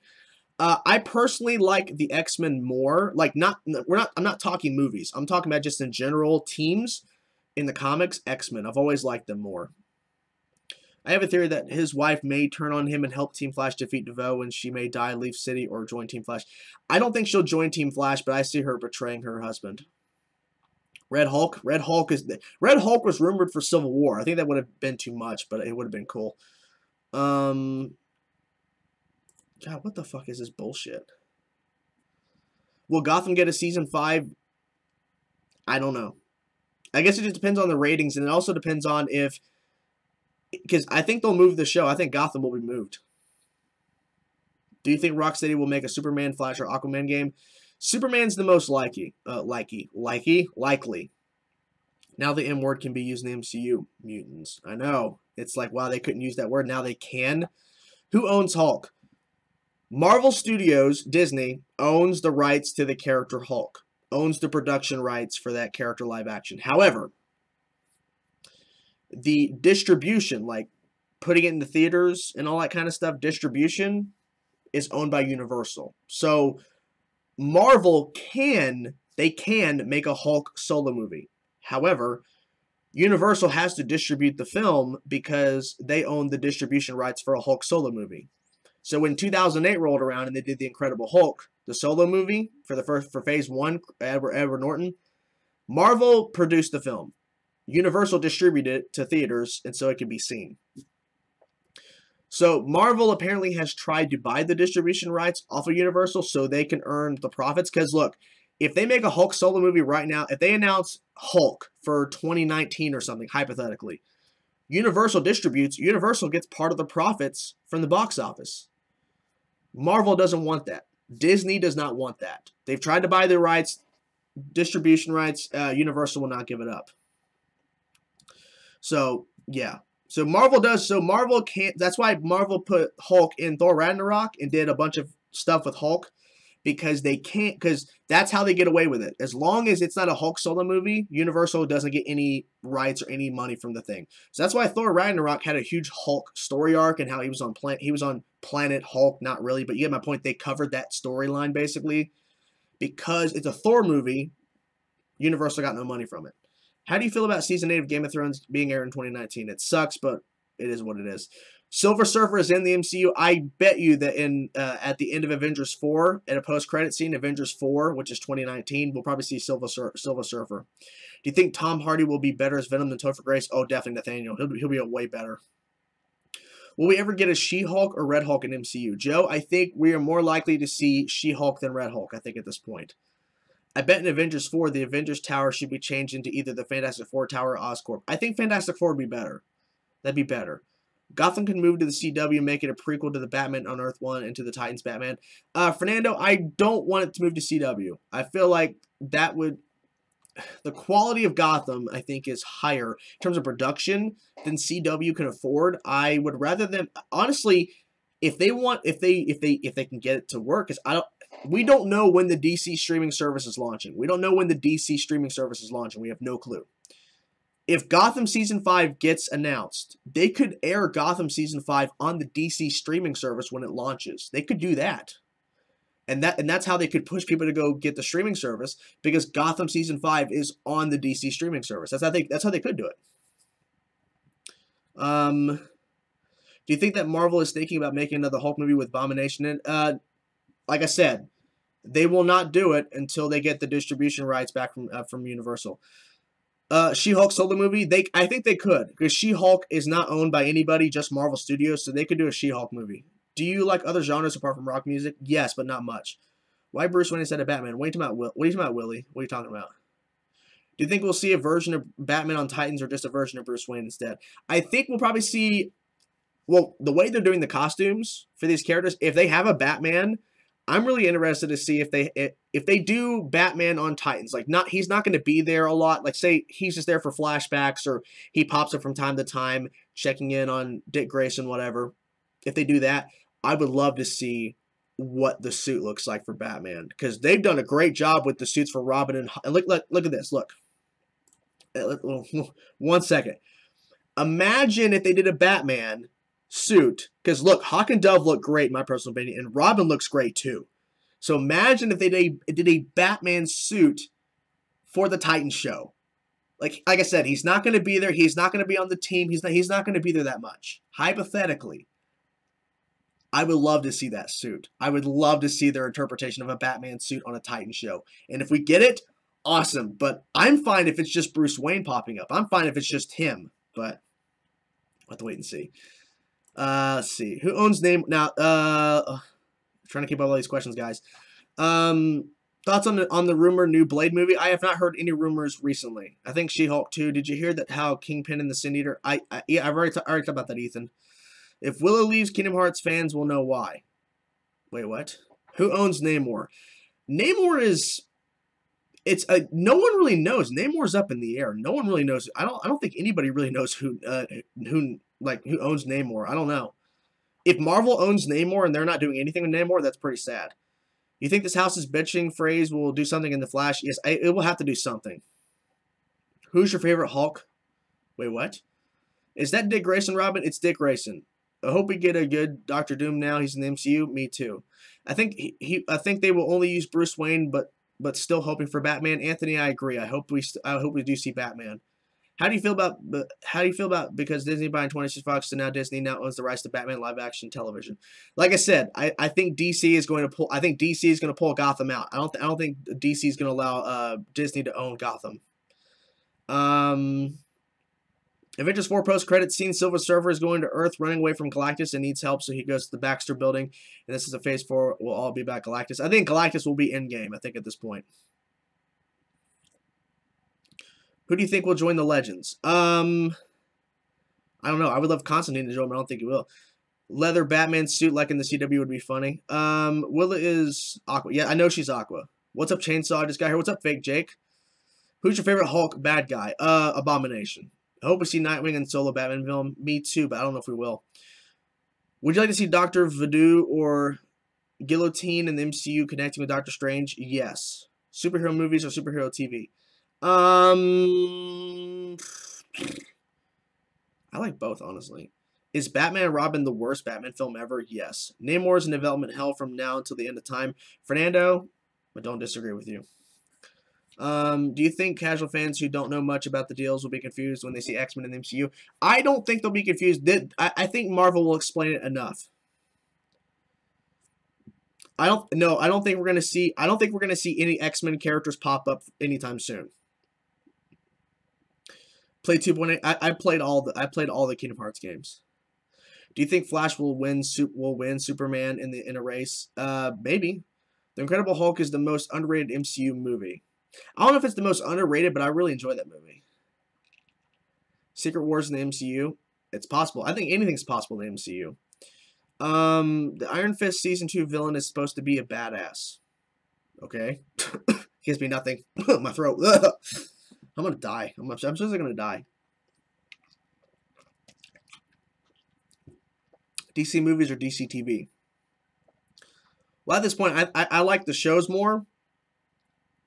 Speaker 1: I personally like the X-Men more. Like, I'm not talking movies. I'm talking about just in general teams in the comics. X-Men. I've always liked them more. I have a theory that his wife may turn on him and help Team Flash defeat DeVoe, and she may die, leave City, or join Team Flash. I don't think she'll join Team Flash, but I see her betraying her husband. Red Hulk. Red Hulk was rumored for Civil War. I think that would have been too much, but it would have been cool. God, what the fuck is this bullshit? Will Gotham get a season 5? I don't know. I guess it just depends on the ratings, and it also depends on because I think they'll move the show. I think Gotham will be moved. Do you think Rocksteady will make a Superman, Flash, or Aquaman game? Superman's the most likely. Now the M word can be used in the MCU. Mutants. I know. It's like, wow, they couldn't use that word. Now they can. Who owns Hulk? Marvel Studios, Disney, owns the rights to the character Hulk. Owns the production rights for that character live action. However, the distribution, like putting it in the theaters and all that kind of stuff, distribution is owned by Universal. So Marvel can make a Hulk solo movie. However, Universal has to distribute the film because they own the distribution rights for a Hulk solo movie. So when 2008 rolled around and they did The Incredible Hulk, the solo movie for Phase 1, Edward Norton, Marvel produced the film. Universal distributed it to theaters, and so it could be seen. So Marvel apparently has tried to buy the distribution rights off of Universal so they can earn the profits. Because look, if they make a Hulk solo movie right now, if they announce Hulk for 2019 or something, hypothetically, Universal distributes, Universal gets part of the profits from the box office. Marvel doesn't want that. Disney does not want that. They've tried to buy their rights, distribution rights. Universal will not give it up. So, yeah. So Marvel does. So Marvel can't. That's why Marvel put Hulk in Thor Ragnarok and did a bunch of stuff with Hulk. Because they can't, because that's how they get away with it. As long as it's not a Hulk solo movie, Universal doesn't get any rights or any money from the thing. So that's why Thor Ragnarok had a huge Hulk story arc and how he was on Planet Hulk, not really, but you get my point. They covered that storyline basically. Because it's a Thor movie, Universal got no money from it. How do you feel about Season 8 of Game of Thrones being aired in 2019? It sucks, but it is what it is. Silver Surfer is in the MCU. I bet you that at the end of Avengers 4, at a post-credit scene, Avengers 4, which is 2019, we'll probably see Silver Surfer. Do you think Tom Hardy will be better as Venom than Topher Grace? Oh, definitely Nathaniel. He'll be a way better. Will we ever get a She-Hulk or Red Hulk in MCU? Joe, I think we are more likely to see She-Hulk than Red Hulk, I think, at this point. I bet in Avengers 4, the Avengers Tower should be changed into either the Fantastic Four Tower or Oscorp. I think Fantastic Four would be better. That'd be better. Gotham can move to the CW, make it a prequel to the Batman on Earth 1 and to the Titans Batman. Fernando, I don't want it to move to CW. I feel like that would... The quality of Gotham, I think, is higher in terms of production than CW can afford. I would rather them... Honestly, if they can get it to work, because we don't know when the DC streaming service is launching. We don't know when the DC streaming service is launching. We have no clue. if Gotham Season 5 gets announced, they could air Gotham Season 5 on the DC streaming service when it launches. They could do that. And that's how they could push people to go get the streaming service, because Gotham Season 5 is on the DC streaming service. That's how they could do it. Do you think that Marvel is thinking about making another Hulk movie with Abomination in? Like I said, they will not do it until they get the distribution rights back from Universal. She-Hulk solo movie, I think they could, because She-Hulk is not owned by anybody, just Marvel Studios, so they could do a She-Hulk movie. Do you like other genres apart from rock music? Yes, but not much. Why Bruce Wayne instead of Batman? What are you talking about, Willie? What are you talking about? Do you think we'll see a version of Batman on Titans or just a version of Bruce Wayne instead? I think we'll probably see, well, the way they're doing the costumes for these characters, if they have a Batman, I'm really interested to see if they do Batman on Titans. Like, he's not going to be there a lot. Like, say he's just there for flashbacks, or he pops up from time to time, checking in on Dick Grayson, whatever. If they do that, I would love to see what the suit looks like for Batman, because they've done a great job with the suits for Robin and look at this. Look, 1 second. Imagine if they did a Batman suit, because look, Hawk and Dove look great in my personal opinion, and Robin looks great too. So imagine if they did a Batman suit for the Titan show. Like I said, he's not going to be there. He's not going to be on the team. He's not going to be there that much. Hypothetically, I would love to see that suit. I would love to see their interpretation of a Batman suit on a Titan show. And if we get it, awesome. But I'm fine if it's just Bruce Wayne popping up. I'm fine if it's just him. But we'll have to wait and see. Let's see. Who owns name now? Trying to keep up all these questions, guys. Thoughts on the rumored new Blade movie? I have not heard any rumors recently. I think She-Hulk too. Did you hear that how Kingpin and the Sin Eater? Yeah, I've already talked about that, Ethan. If Willow leaves, Kingdom Hearts fans will know why. Wait, what? Who owns Namor? Namor is. No one really knows. Namor's up in the air. No one really knows. I don't think anybody really knows who owns Namor. I don't know. If Marvel owns Namor and they're not doing anything with Namor, that's pretty sad. You think this house's bitching phrase will do something in the Flash? Yes, it will have to do something. Who's your favorite Hulk? Wait, what? Is that Dick Grayson, Robin? It's Dick Grayson. I hope we get a good Doctor Doom now. He's in the MCU. Me too. I think I think they will only use Bruce Wayne, but still hoping for Batman. Anthony, I agree. I hope we do see Batman. How do you feel about because Disney buying 26 Fox, so now Disney now owns the rights to Batman live action television? Like I said, I think DC is going to pull. I think DC is going to pull Gotham out. I don't think DC is going to allow Disney to own Gotham. Avengers 4 post-credit scene, Silver Surfer is going to Earth, running away from Galactus, and needs help, so he goes to the Baxter building, and this is a phase 4, will all be about Galactus. I think Galactus will be in-game, I think, at this point. Who do you think will join the Legends? I don't know. I would love Constantine to join, but I don't think he will. Leather Batman suit like in the CW would be funny. Willa is Aqua. Yeah, I know she's Aqua. What's up, Chainsaw? I just got here. What's up, Fake Jake? Who's your favorite Hulk bad guy? Abomination. I hope we see Nightwing and solo Batman film. Me too, but I don't know if we will. Would you like to see Dr. Voodoo or Guillotine in the MCU connecting with Doctor Strange? Yes. Superhero movies or superhero TV? I like both, honestly. Is Batman and Robin the worst Batman film ever? Yes. Namor's in development hell from now until the end of time. Fernando, I don't disagree with you. Do you think casual fans who don't know much about the deals will be confused when they see X-Men in the MCU? I don't think they'll be confused. I think Marvel will explain it enough. I don't think we're gonna see any X-Men characters pop up anytime soon. Play 2.8. I played all the Kingdom Hearts games. Do you think Flash will win Superman in a race? Maybe. The Incredible Hulk is the most underrated MCU movie. I don't know if it's the most underrated, but I really enjoy that movie. Secret Wars in the MCU. It's possible. I think anything's possible in the MCU. The Iron Fist Season 2 villain is supposed to be a badass. Okay. Gives me nothing. My throat. I'm going to die. I'm seriously going to die. DC movies or DC TV? Well, at this point, I like the shows more.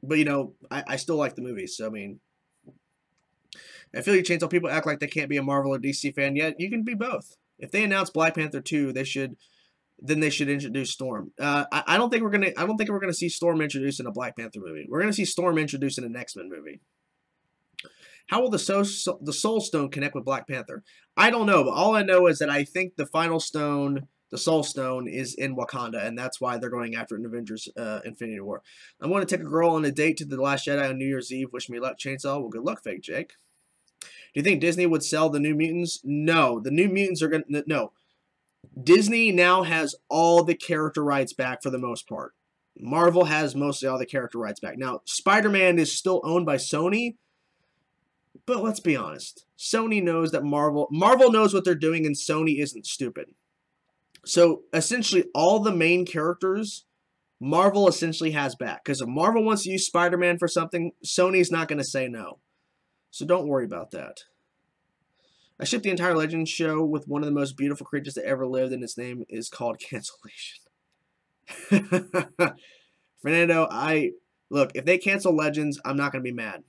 Speaker 1: But, you know, I still like the movies. So, I mean, I feel like Chainsaw people act like they can't be a Marvel or DC fan yet. You can be both. If they announce Black Panther 2, they should introduce Storm. I don't think we're gonna see Storm introduced in a Black Panther movie. We're gonna see Storm introduced in an X-Men movie. How will the Soul Stone connect with Black Panther? I don't know, but all I know is that I think the final stone, the Soul Stone, is in Wakanda, and that's why they're going after it in Avengers Infinity War. I'm going to take a girl on a date to the Last Jedi on New Year's Eve. Wish me luck, Chainsaw. Well, good luck, Fake Jake. Do you think Disney would sell the New Mutants? No. The New Mutants are going to... No. Disney now has all the character rights back for the most part. Marvel has mostly all the character rights back. Now, Spider-Man is still owned by Sony, but let's be honest. Sony knows that Marvel knows what they're doing, and Sony isn't stupid. So, essentially, all the main characters, Marvel essentially has back. Because if Marvel wants to use Spider-Man for something, Sony's not going to say no. So don't worry about that. I shipped the entire Legends show with one of the most beautiful creatures that ever lived, and its name is called Cancellation. Fernando, look, if they cancel Legends, I'm not going to be mad.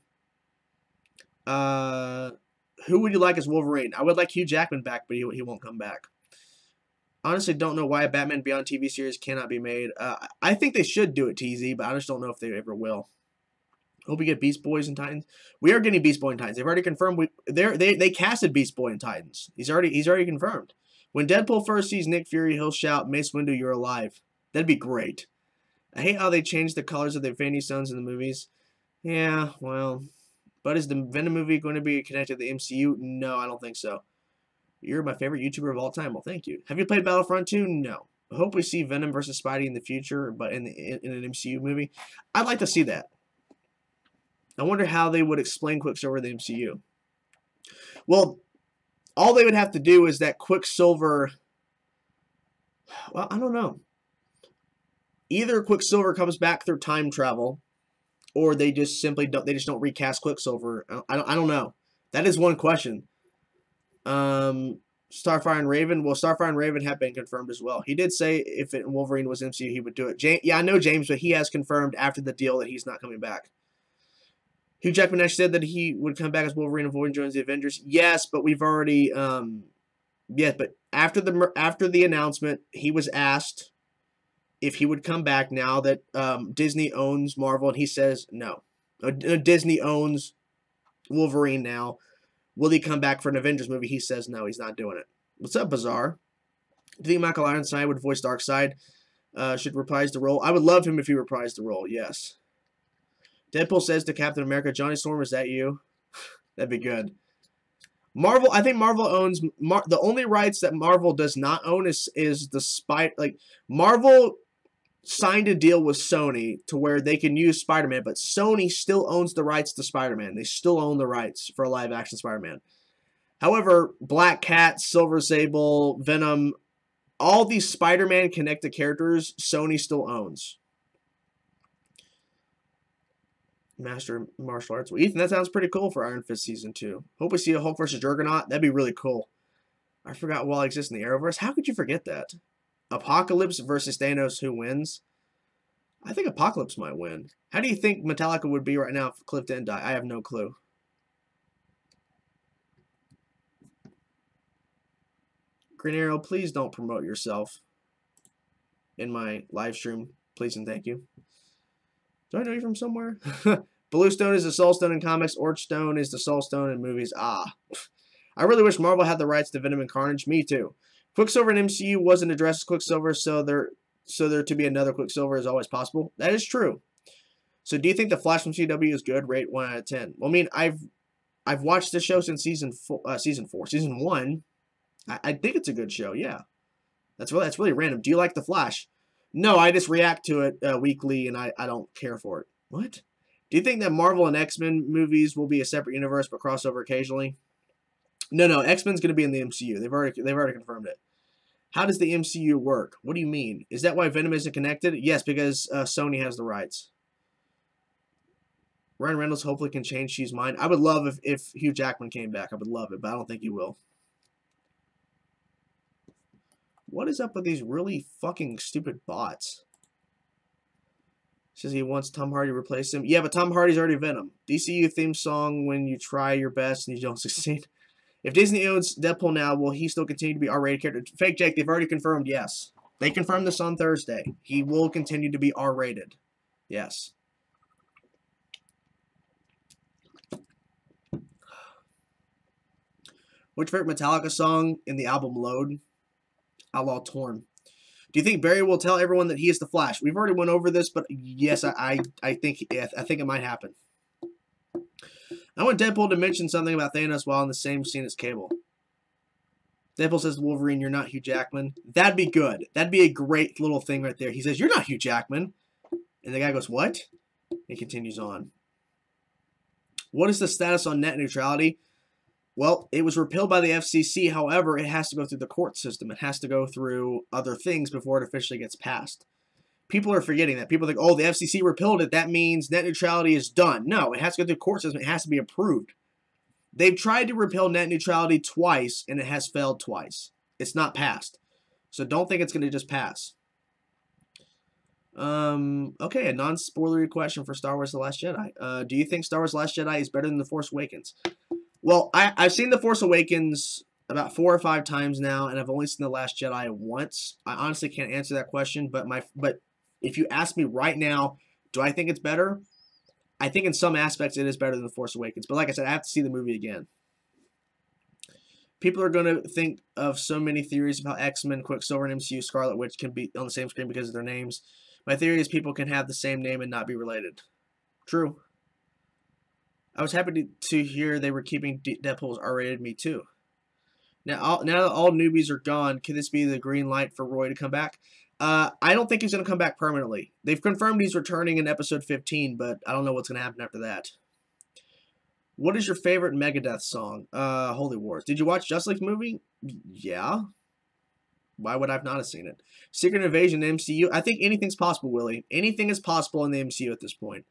Speaker 1: Who would you like as Wolverine? I would like Hugh Jackman back, but he won't come back. Honestly, don't know why a Batman Beyond TV series cannot be made. I think they should do it, TZ, but I just don't know if they ever will. Hope we get Beast Boys and Titans. We are getting Beast Boy and Titans. They've already confirmed. They casted Beast Boy and Titans. He's already confirmed. When Deadpool first sees Nick Fury, he'll shout, "Mace Windu, you're alive." That'd be great. I hate how they changed the colors of the Infinity Stones in the movies. Yeah, well, but is the Venom movie going to be connected to the MCU? No, I don't think so. You're my favorite YouTuber of all time. Well, thank you. Have you played Battlefront 2? No. I hope we see Venom versus Spidey in the future, but in an MCU movie. I'd like to see that. I wonder how they would explain Quicksilver in the MCU. Well, all they would have to do is that Quicksilver... Well, I don't know. Either Quicksilver comes back through time travel, or they just simply don't recast Quicksilver. I don't know. That is one question. Starfire and Raven. Well, Starfire and Raven have been confirmed as well. He did say if Wolverine was MCU, he would do it. Yeah, I know James, but he has confirmed after the deal that he's not coming back. Hugh Jackman actually said that he would come back as Wolverine if Wolverine joins the Avengers. Yes, but we've already, but after the announcement, he was asked if he would come back now that Disney owns Marvel, and he says no. Disney owns Wolverine now. Will he come back for an Avengers movie? He says no, he's not doing it. What's up, Bizarre? Do you think Michael Ironside would voice Darkseid? Should reprise the role? I would love him if he reprised the role, yes. Deadpool says to Captain America, "Johnny Storm, is that you?" That'd be good. Marvel, I think Marvel owns... the only rights that Marvel does not own is the Spider... Like, Marvel signed a deal with Sony to where they can use Spider-Man, but Sony still owns the rights to Spider-Man. They still own the rights for a live-action Spider-Man. However, Black Cat, Silver Sable, Venom, all these Spider-Man connected characters, Sony still owns. Master of Martial Arts. Well, Ethan, that sounds pretty cool for Iron Fist Season 2. Hope we see a Hulk versus Juggernaut. That'd be really cool. I forgot Wall exists in the Arrowverse. How could you forget that? Apocalypse versus Thanos, who wins? I think Apocalypse might win. How do you think Metallica would be right now if Cliff didn't die? I have no clue. Green Arrow, please don't promote yourself in my live stream. Please and thank you. Do I know you from somewhere? Blue Stone is the Soul Stone in comics. Orange Stone is the Soul Stone in movies. Ah. I really wish Marvel had the rights to Venom and Carnage. Me too. Quicksilver in MCU wasn't addressed as Quicksilver, so there to be another Quicksilver is always possible. That is true. So do you think the Flash from CW is good? Rate 1 out of 10. Well, I mean, I've watched the show since season 1. I think it's a good show. Yeah. That's really random. Do you like the Flash? No, I just react to it weekly, and I don't care for it. What? Do you think that Marvel and X-Men movies will be a separate universe but crossover occasionally? No. X-Men's going to be in the MCU. They've already confirmed it. How does the MCU work? What do you mean? Is that why Venom isn't connected? Yes, because Sony has the rights. Ryan Reynolds hopefully can change his mind. I would love if Hugh Jackman came back. I would love it, but I don't think he will. What is up with these really fucking stupid bots? Says he wants Tom Hardy to replace him. Yeah, but Tom Hardy's already Venom. DCU theme song when you try your best and you don't succeed. If Disney owns Deadpool now, will he still continue to be R-rated character? Fake Jake, they've already confirmed yes. They confirmed this on Thursday. He will continue to be R-rated. Yes. Which favorite Metallica song in the album Load? Outlaw Torn. Do you think Barry will tell everyone that he is the Flash? We've already went over this, but yes, I think it might happen. I want Deadpool to mention something about Thanos while in the same scene as Cable. Deadpool says, Wolverine, you're not Hugh Jackman. That'd be good. That'd be a great little thing right there. He says, you're not Hugh Jackman. And the guy goes, what? He continues on. What is the status on net neutrality? Well, it was repealed by the FCC. However, it has to go through the court system. It has to go through other things before it officially gets passed. People are forgetting that. People think, oh, the FCC repealed it. That means net neutrality is done. No, it has to go through the court system. It has to be approved. They've tried to repeal net neutrality twice, and it has failed twice. It's not passed. So don't think it's going to just pass. Okay, a non-spoilery question for Star Wars The Last Jedi. Do you think Star Wars The Last Jedi is better than The Force Awakens? Well, I've seen The Force Awakens about 4 or 5 times now, and I've only seen The Last Jedi once. I honestly can't answer that question, but if you ask me right now, do I think it's better? I think in some aspects it is better than The Force Awakens. But like I said, I have to see the movie again. People are going to think of so many theories about X-Men, Quicksilver, and MCU Scarlet Witch can be on the same screen because of their names. My theory is people can have the same name and not be related. True. I was happy to hear they were keeping Deadpool's R-rated. Me too. Now that all newbies are gone, could this be the green light for Roy to come back? I don't think he's going to come back permanently. They've confirmed he's returning in episode 15, but I don't know what's going to happen after that. What is your favorite Megadeth song? Holy Wars. Did you watch Justice League movie? Yeah. Why would I have not have seen it? Secret Invasion MCU. I think anything's possible, Willie. Anything is possible in the MCU at this point.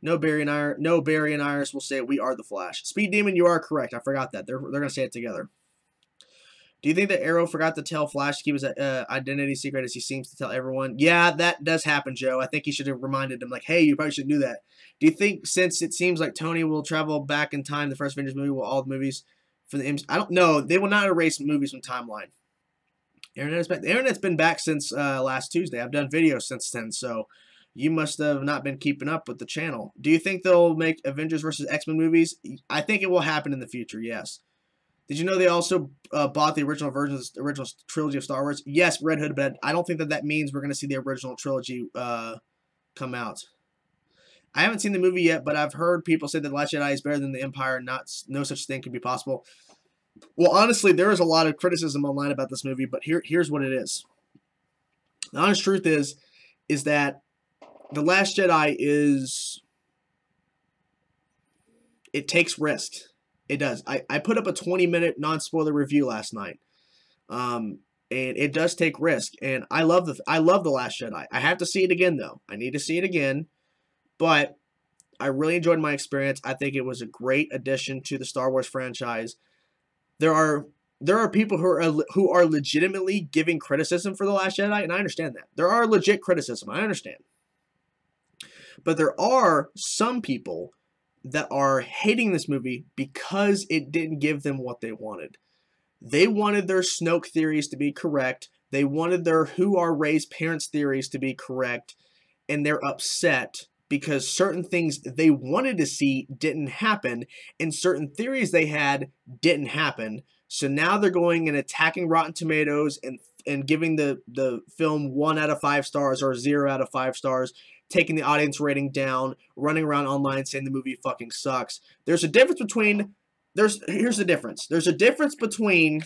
Speaker 1: No Barry and Iris will say we are the Flash. Speed Demon, you are correct. I forgot that. They're going to say it together. Do you think that Arrow forgot to tell Flash to keep his identity secret as he seems to tell everyone? Yeah, that does happen, Joe. I think he should have reminded him, like, hey, you probably shouldn't do that. Do you think since it seems like Tony will travel back in time, the first Avengers movie will all the movies for the MCU? I don't know. They will not erase movies from timeline. The internet's been back since last Tuesday. I've done videos since then, so you must have not been keeping up with the channel. Do you think they'll make Avengers versus X-Men movies? I think it will happen in the future, yes. Did you know they also bought the original versions, the original trilogy of Star Wars? Yes, Red Hood, but I don't think that means we're going to see the original trilogy come out. I haven't seen the movie yet, but I've heard people say that The Last Jedi is better than The Empire, and no such thing could be possible. Well, honestly, there is a lot of criticism online about this movie, but here's what it is. The honest truth is that The Last Jedi it takes risk. It does. I put up a 20-minute non-spoiler review last night, and it does take risk. And I love The Last Jedi. I have to see it again though. I need to see it again, but I really enjoyed my experience. I think it was a great addition to the Star Wars franchise. There are people who are legitimately giving criticism for The Last Jedi, and I understand that. There are legit criticism. I understand, but there are some people that are hating this movie because it didn't give them what they wanted. They wanted their Snoke theories to be correct. They wanted their who are Rey's parents theories to be correct, and they're upset because certain things they wanted to see didn't happen, and certain theories they had didn't happen. So now they're going and attacking Rotten Tomatoes and giving the film 1 out of 5 stars or 0 out of 5 stars, taking the audience rating down, running around online saying the movie fucking sucks. There's a difference between... Here's the difference. There's a difference between...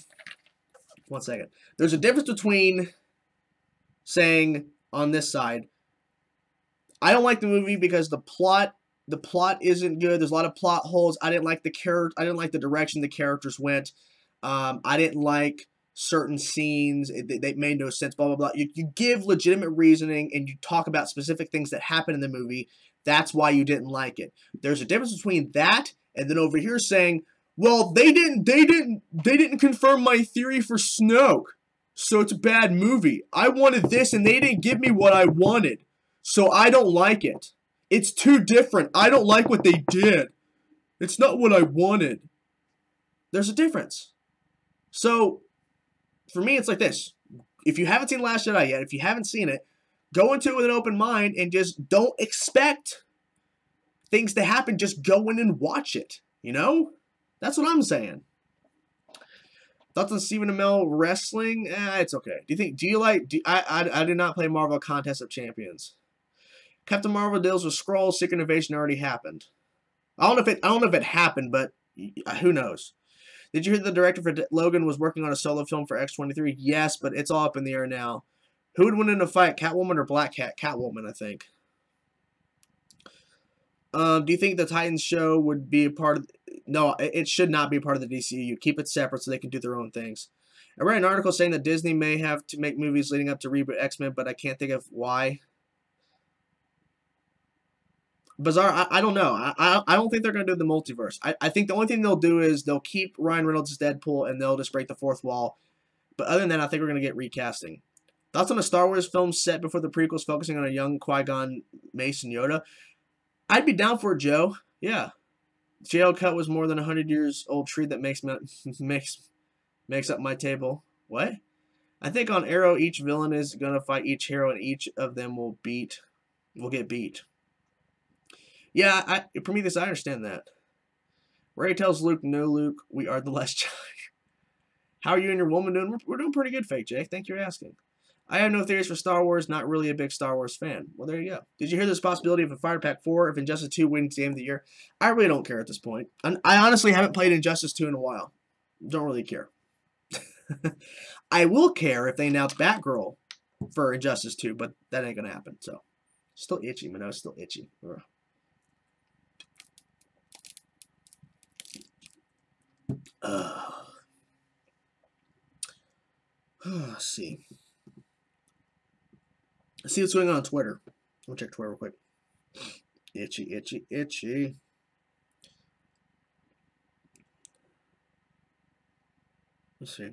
Speaker 1: One second. There's a difference between saying, on this side, I don't like the movie because the plot isn't good. There's a lot of plot holes. I didn't like the direction the characters went. I didn't like certain scenes. They made no sense, blah, blah, blah. You give legitimate reasoning and you talk about specific things that happen in the movie. That's why you didn't like it. There's a difference between that and then over here saying, well, they didn't confirm my theory for Snoke, so it's a bad movie. I wanted this and they didn't give me what I wanted. So I don't like it. It's too different. I don't like what they did. It's not what I wanted. There's a difference. So, for me, it's like this. If you haven't seen Last Jedi yet, if you haven't seen it, go into it with an open mind and just don't expect things to happen. Just go in and watch it. You know? That's what I'm saying. Thoughts on Stephen Amell wrestling? It's okay. Do you like... I did not play Marvel Contest of Champions. Captain Marvel deals with Skrull. Secret Invasion already happened. I don't know if it happened, but who knows? Did you hear the director for Logan was working on a solo film for X-23? Yes, but it's all up in the air now. Who would win in a fight, Catwoman or Black Cat? Catwoman, I think. Do you think the Titans show would be a part of... No, it should not be part of the DCU. Keep it separate so they can do their own things. I read an article saying that Disney may have to make movies leading up to reboot X-Men, but I can't think of why. Bizarre, I don't know. I don't think they're going to do the multiverse. I think the only thing they'll do is they'll keep Ryan Reynolds as Deadpool and they'll just break the fourth wall. But other than that, I think we're going to get recasting. Thoughts on a Star Wars film set before the prequels focusing on a young Qui-Gon, Mace, and Yoda? I'd be down for it, Joe. Yeah. JL Cut was more than 100 years old tree that makes up my table. What? I think on Arrow, each villain is going to fight each hero and each of them will get beat. Yeah, I understand that. Ray tells Luke, no, Luke, we are the Last Jedi. How are you and your woman doing? We're doing pretty good, Fake Jake. Thank you for asking. I have no theories for Star Wars. Not really a big Star Wars fan. Well, there you go. Did you hear this possibility of a Fire Pack 4 if Injustice 2 wins Game of the Year? I really don't care at this point. I honestly haven't played Injustice 2 in a while. Don't really care. I will care if they announce Batgirl for Injustice 2, but that ain't going to happen. So, still itchy, man. It's still itchy. Ugh. Let's see. Let's see what's going on Twitter. I'll check Twitter real quick. Itchy, itchy, itchy. Let's see.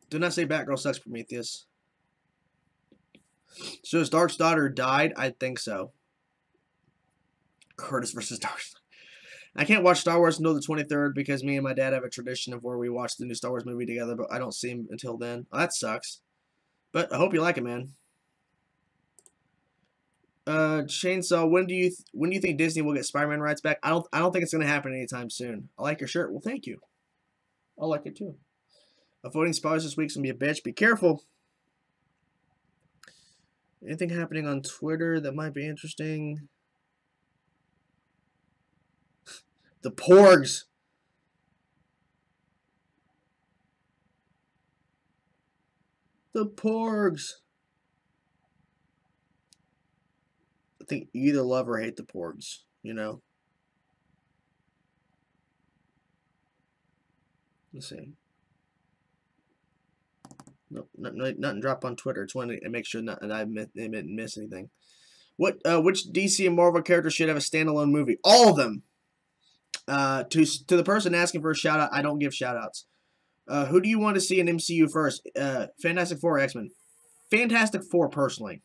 Speaker 1: Do not say Batgirl sucks, Prometheus. So his Dark's daughter died? I think so. Curtis versus Dark. I can't watch Star Wars until the 23rd because me and my dad have a tradition of where we watch the new Star Wars movie together, but I don't see him until then. Oh, that sucks. But I hope you like it, man. Chainsaw, when do you think Disney will get Spider-Man rights back? I don't think it's gonna happen anytime soon. I like your shirt. Well, thank you. I like it too. Avoiding spoilers this week's gonna be a bitch. Be careful. Anything happening on Twitter that might be interesting? The Porgs. The Porgs. I think you either love or hate the Porgs, you know? Let's see. Nope, nothing drop on Twitter. It's when it makes sure that I didn't miss anything. Which DC and Marvel character should have a standalone movie? All of them. To the person asking for a shout out, I don't give shout outs. Who do you want to see in MCU first? Fantastic Four or X-Men? Fantastic Four, personally.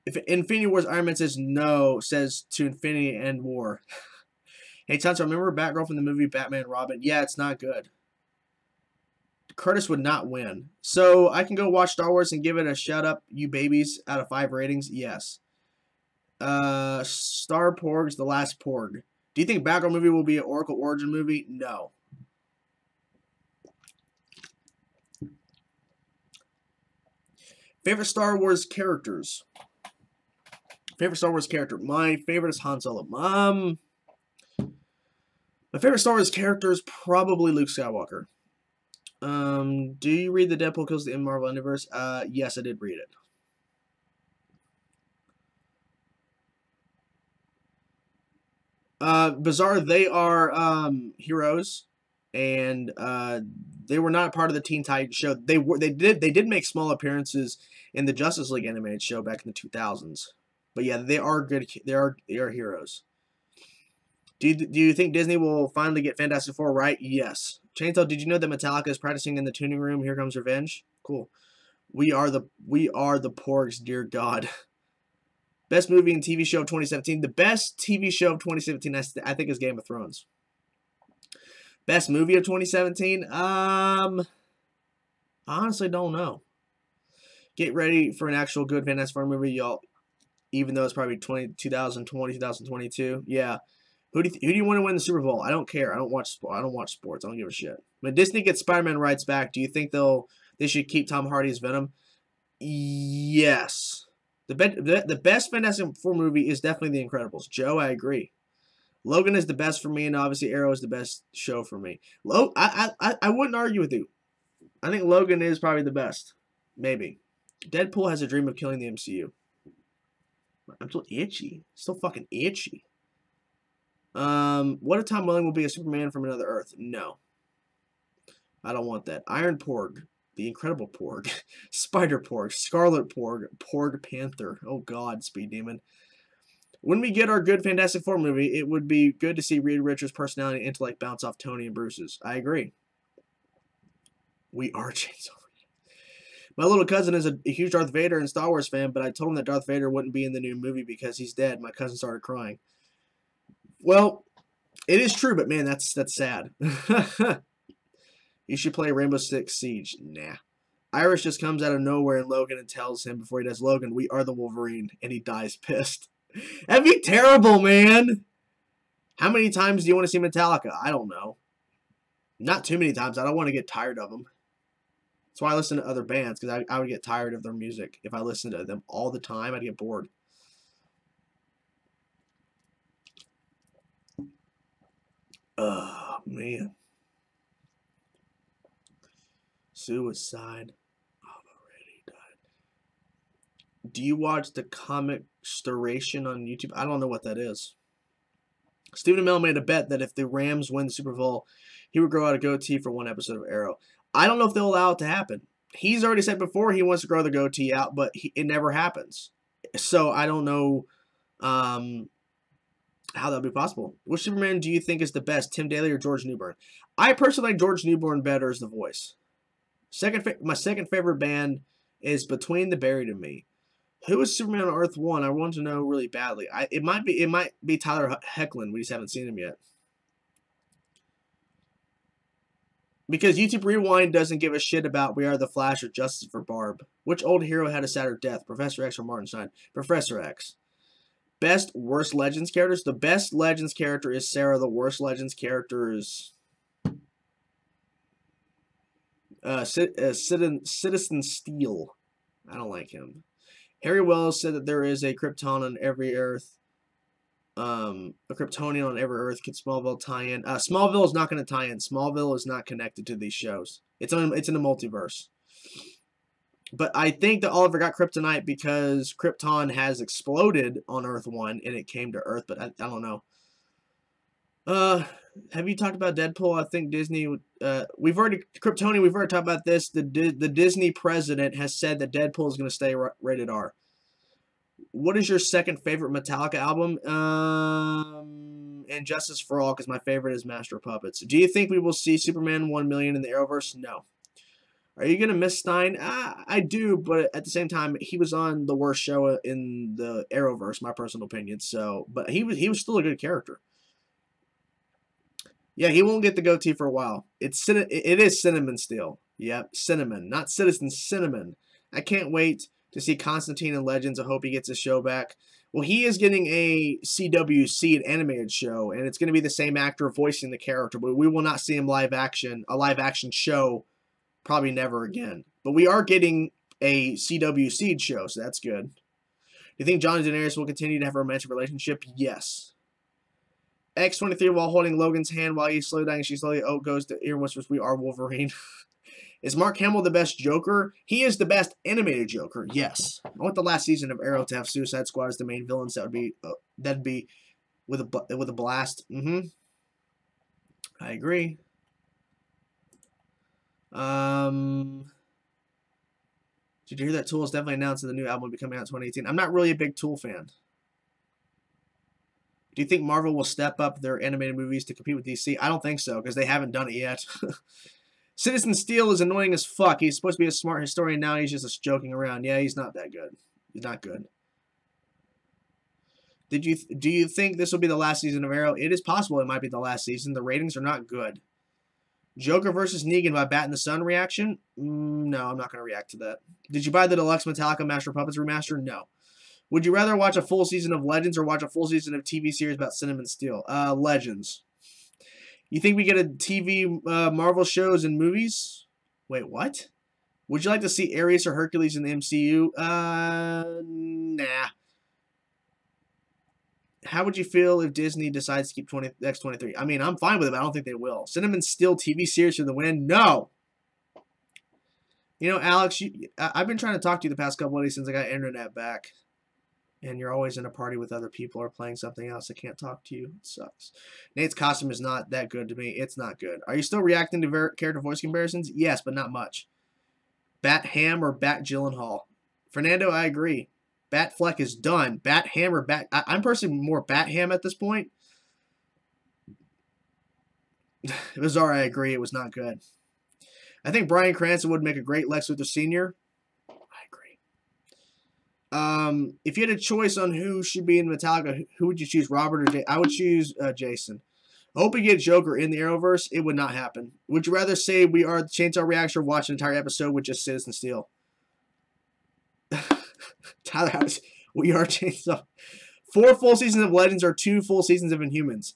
Speaker 1: If Infinity War's Iron Man says no, says to Infinity and War. Hey, Tunso, remember Batgirl from the movie Batman and Robin? Yeah, it's not good. Curtis would not win. So I can go watch Star Wars and give it a shut up, you babies, out of 5 ratings? Yes. Star Porgs, The Last Porg. Do you think Batgirl movie will be an Oracle origin movie? No. Favorite Star Wars characters? Favorite Star Wars character? My favorite is Han Solo. My favorite Star Wars character is probably Luke Skywalker. Do you read the Deadpool Kills the Marvel Universe? Yes, I did read it. Bizarre, they are heroes, and they were not part of the Teen Titans show. They did make small appearances in the Justice League animated show back in the 2000s. But yeah, they are good. They are heroes. Do you think Disney will finally get Fantastic Four right? Yes. Chainsaw, did you know that Metallica is practicing in the tuning room? Here Comes Revenge. Cool. We are the Porgs, dear God. Best movie and TV show of 2017. The best TV show of 2017, I think, is Game of Thrones. Best movie of 2017? Honestly don't know. Get ready for an actual good Fantastic Four movie, y'all. Even though it's probably 2020, 2022. Yeah. Who do you want to win the Super Bowl? I don't care. I don't watch sports. I don't give a shit. When Disney gets Spider-Man rights back, do you think they should keep Tom Hardy as Venom? Yes. The best Fantastic Four movie is definitely The Incredibles. Joe, I agree. Logan is the best for me, and obviously Arrow is the best show for me. I wouldn't argue with you. I think Logan is probably the best. Maybe. Deadpool has a dream of killing the MCU. I'm still itchy. Still fucking itchy. What if Tom Welling will be a Superman from another Earth? No. I don't want that. Iron Porg. The Incredible Porg. Spider Porg. Scarlet Porg. Porg Panther. Oh God, Speed Demon. When we get our good Fantastic Four movie, it would be good to see Reed Richards' personality and intellect bounce off Tony and Bruce's. I agree. We are Chainsaw. My little cousin is a huge Darth Vader and Star Wars fan, but I told him that Darth Vader wouldn't be in the new movie because he's dead. My cousin started crying. Well, it is true, but man, that's sad. You should play Rainbow Six Siege. Nah. Irish just comes out of nowhere in Logan and tells him before he does Logan, we are the Wolverine, and he dies pissed. That'd be terrible, man. How many times do you want to see Metallica? I don't know. Not too many times. I don't want to get tired of them. That's why I listen to other bands, because I would get tired of their music. If I listened to them all the time, I'd get bored. Oh, man. Suicide. I've already died. Do you watch the comic Storation on YouTube? I don't know what that is. Stephen Amell made a bet that if the Rams win the Super Bowl, he would grow out a goatee for one episode of Arrow. I don't know if they'll allow it to happen. He's already said before he wants to grow the goatee out, but it never happens. So I don't know how that would be possible. Which Superman do you think is the best, Tim Daly or George Newbern? I personally like George Newbern better as the voice. My second favorite band is Between the Buried and Me. Who is Superman on Earth 1? I want to know really badly. It might be Tyler Hoechlin. We just haven't seen him yet. Because YouTube Rewind doesn't give a shit about We Are the Flash or Justice for Barb. Which old hero had a sadder death? Professor X or Martin Stein? Professor X. Best, worst Legends characters? The best Legends character is Sarah. The worst Legends character is Citizen Steel. I don't like him. Harry Wells said that there is a Krypton on every Earth. A Kryptonian on every Earth. Could Smallville tie in? Smallville is not going to tie in. Smallville is not connected to these shows. It's in the multiverse. But I think that Oliver got kryptonite because Krypton has exploded on Earth 1 and it came to Earth, but I don't know. Have you talked about Deadpool? I think Disney would, we've already talked about this. The Disney president has said that Deadpool is going to stay rated R. What is your second favorite Metallica album? And Justice for All, because my favorite is Master of Puppets. Do you think we will see Superman 1 million in the Arrowverse? No. Are you going to miss Stein? I do, but at the same time, he was on the worst show in the Arrowverse, my personal opinion. So, but he was still a good character. Yeah, he won't get the goatee for a while. It is Cinnamon still. Yep, Cinnamon, not Citizen Cinnamon. I can't wait to see Constantine and Legends. I hope he gets his show back. Well, he is getting a CWC, an animated show, and it's going to be the same actor voicing the character, but we will not see him a live action show, probably never again. But we are getting a CWC show, so that's good. Do you think John and Daenerys will continue to have a romantic relationship? Yes. X-23 while holding Logan's hand while he's slowly dying, she slowly goes to ear whispers, we are Wolverine. Is Mark Hamill the best Joker? He is the best animated Joker, yes. I want the last season of Arrow to have Suicide Squad as the main villains. That'd be with a blast. I agree. Did you hear that Tool is definitely announced that the new album will be coming out in 2018? I'm not really a big Tool fan. Do you think Marvel will step up their animated movies to compete with DC? I don't think so, because they haven't done it yet. Citizen Steel is annoying as fuck. He's supposed to be a smart historian now. He's just joking around. Yeah, he's not that good. He's not good. Do you think this will be the last season of Arrow? It is possible it might be the last season. The ratings are not good. Joker versus Negan by Bat in the Sun reaction? No, I'm not going to react to that. Did you buy the Deluxe Metallica Master of Puppets remaster? No. Would you rather watch a full season of Legends or watch a full season of TV series about Cinnamon Steel? Legends. You think we get a TV Marvel shows and movies? Wait, what? Would you like to see Ares or Hercules in the MCU? Nah. How would you feel if Disney decides to keep X-23? I mean, I'm fine with it, but I don't think they will. Cinnamon Steel TV series for the win? No. You know, Alex, I've been trying to talk to you the past couple of days since I got internet back. And you're always in a party with other people or playing something else. I can't talk to you. It sucks. Nate's costume is not that good to me. It's not good. Are you still reacting to character voice comparisons? Yes, but not much. Bat Ham or Bat Gyllenhaal? Fernando, I agree. Bat Fleck is done. Bat Ham or Bat... I'm personally more Bat Ham at this point. Bizarre, I agree. It was not good. I think Bryan Cranston would make a great Lex Luthor Sr. If you had a choice on who should be in Metallica, who would you choose, Robert or Jason? I would choose Jason. I hope we get Joker in the Arrowverse. It would not happen. Would you rather say we are the Chainsaw Reaction or watch an entire episode with just Citizen Steel? Tyler House, we are Chainsaw. 4 full seasons of Legends or 2 full seasons of Inhumans?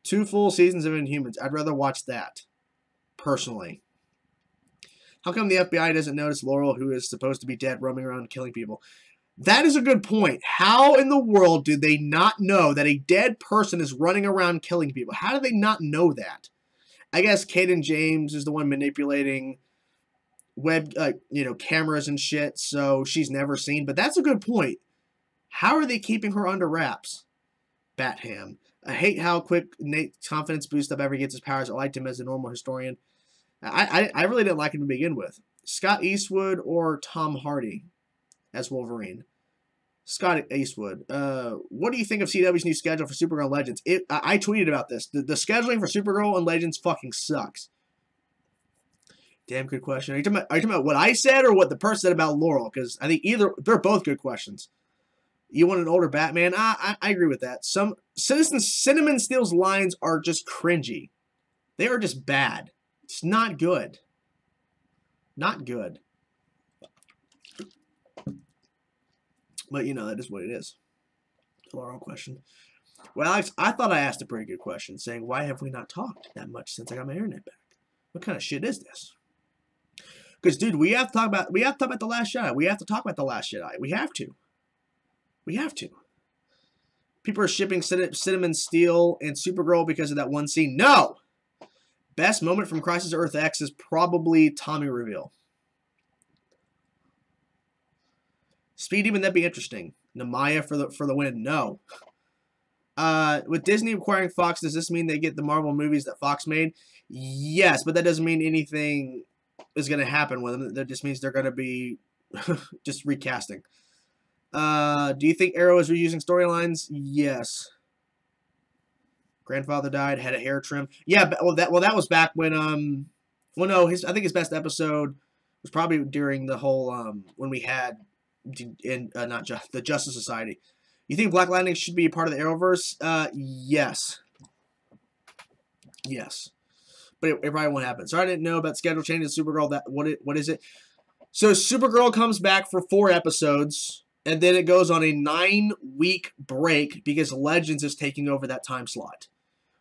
Speaker 1: 2 full seasons of Inhumans. I'd rather watch that, personally. How come the FBI doesn't notice Laurel, who is supposed to be dead, roaming around killing people? That is a good point. How in the world do they not know that a dead person is running around killing people? How do they not know that? I guess Kaden James is the one manipulating web, cameras and shit, so she's never seen. But that's a good point. How are they keeping her under wraps? Batham. I hate how quick Nate's confidence boost up ever gets his powers. I liked him as a normal historian. I really didn't like him to begin with. Scott Eastwood or Tom Hardy as Wolverine? Scott Eastwood. What do you think of CW's new schedule for Supergirl and Legends? I tweeted about this. The scheduling for Supergirl and Legends fucking sucks. Damn good question. Are you talking about what I said or what the person said about Laurel? Because I think they're both good questions. You want an older Batman? I agree with that. Some Cinnamon Steel's lines are just cringy. They are just bad. It's not good. Not good. But, that is what it is. Our own question. Well, Alex, I thought I asked a pretty good question, saying, why have we not talked that much since I got my internet back? What kind of shit is this? Because, dude, we have to talk about The Last Jedi. We have to talk about The Last Jedi. We have to. We have to. People are shipping Cinnamon Steel and Supergirl because of that one scene. No! Best moment from Crisis on Earth X is probably Tommy reveal. Speed Demon, that'd be interesting. Namaya for the win. No. With Disney acquiring Fox, does this mean they get the Marvel movies that Fox made? Yes, but that doesn't mean anything is going to happen with them. That just means they're going to be just recasting. Do you think Arrow is reusing storylines? Yes. Grandfather died, had a hair trim. Yeah, that was back when I think his best episode was probably during the whole when we had the Justice Society. You think Black Lightning should be a part of the Arrowverse? Yes. Yes. But it probably won't happen. So I didn't know about schedule changes. Supergirl. What is it? So Supergirl comes back for 4 episodes, and then it goes on a 9-week break because Legends is taking over that time slot.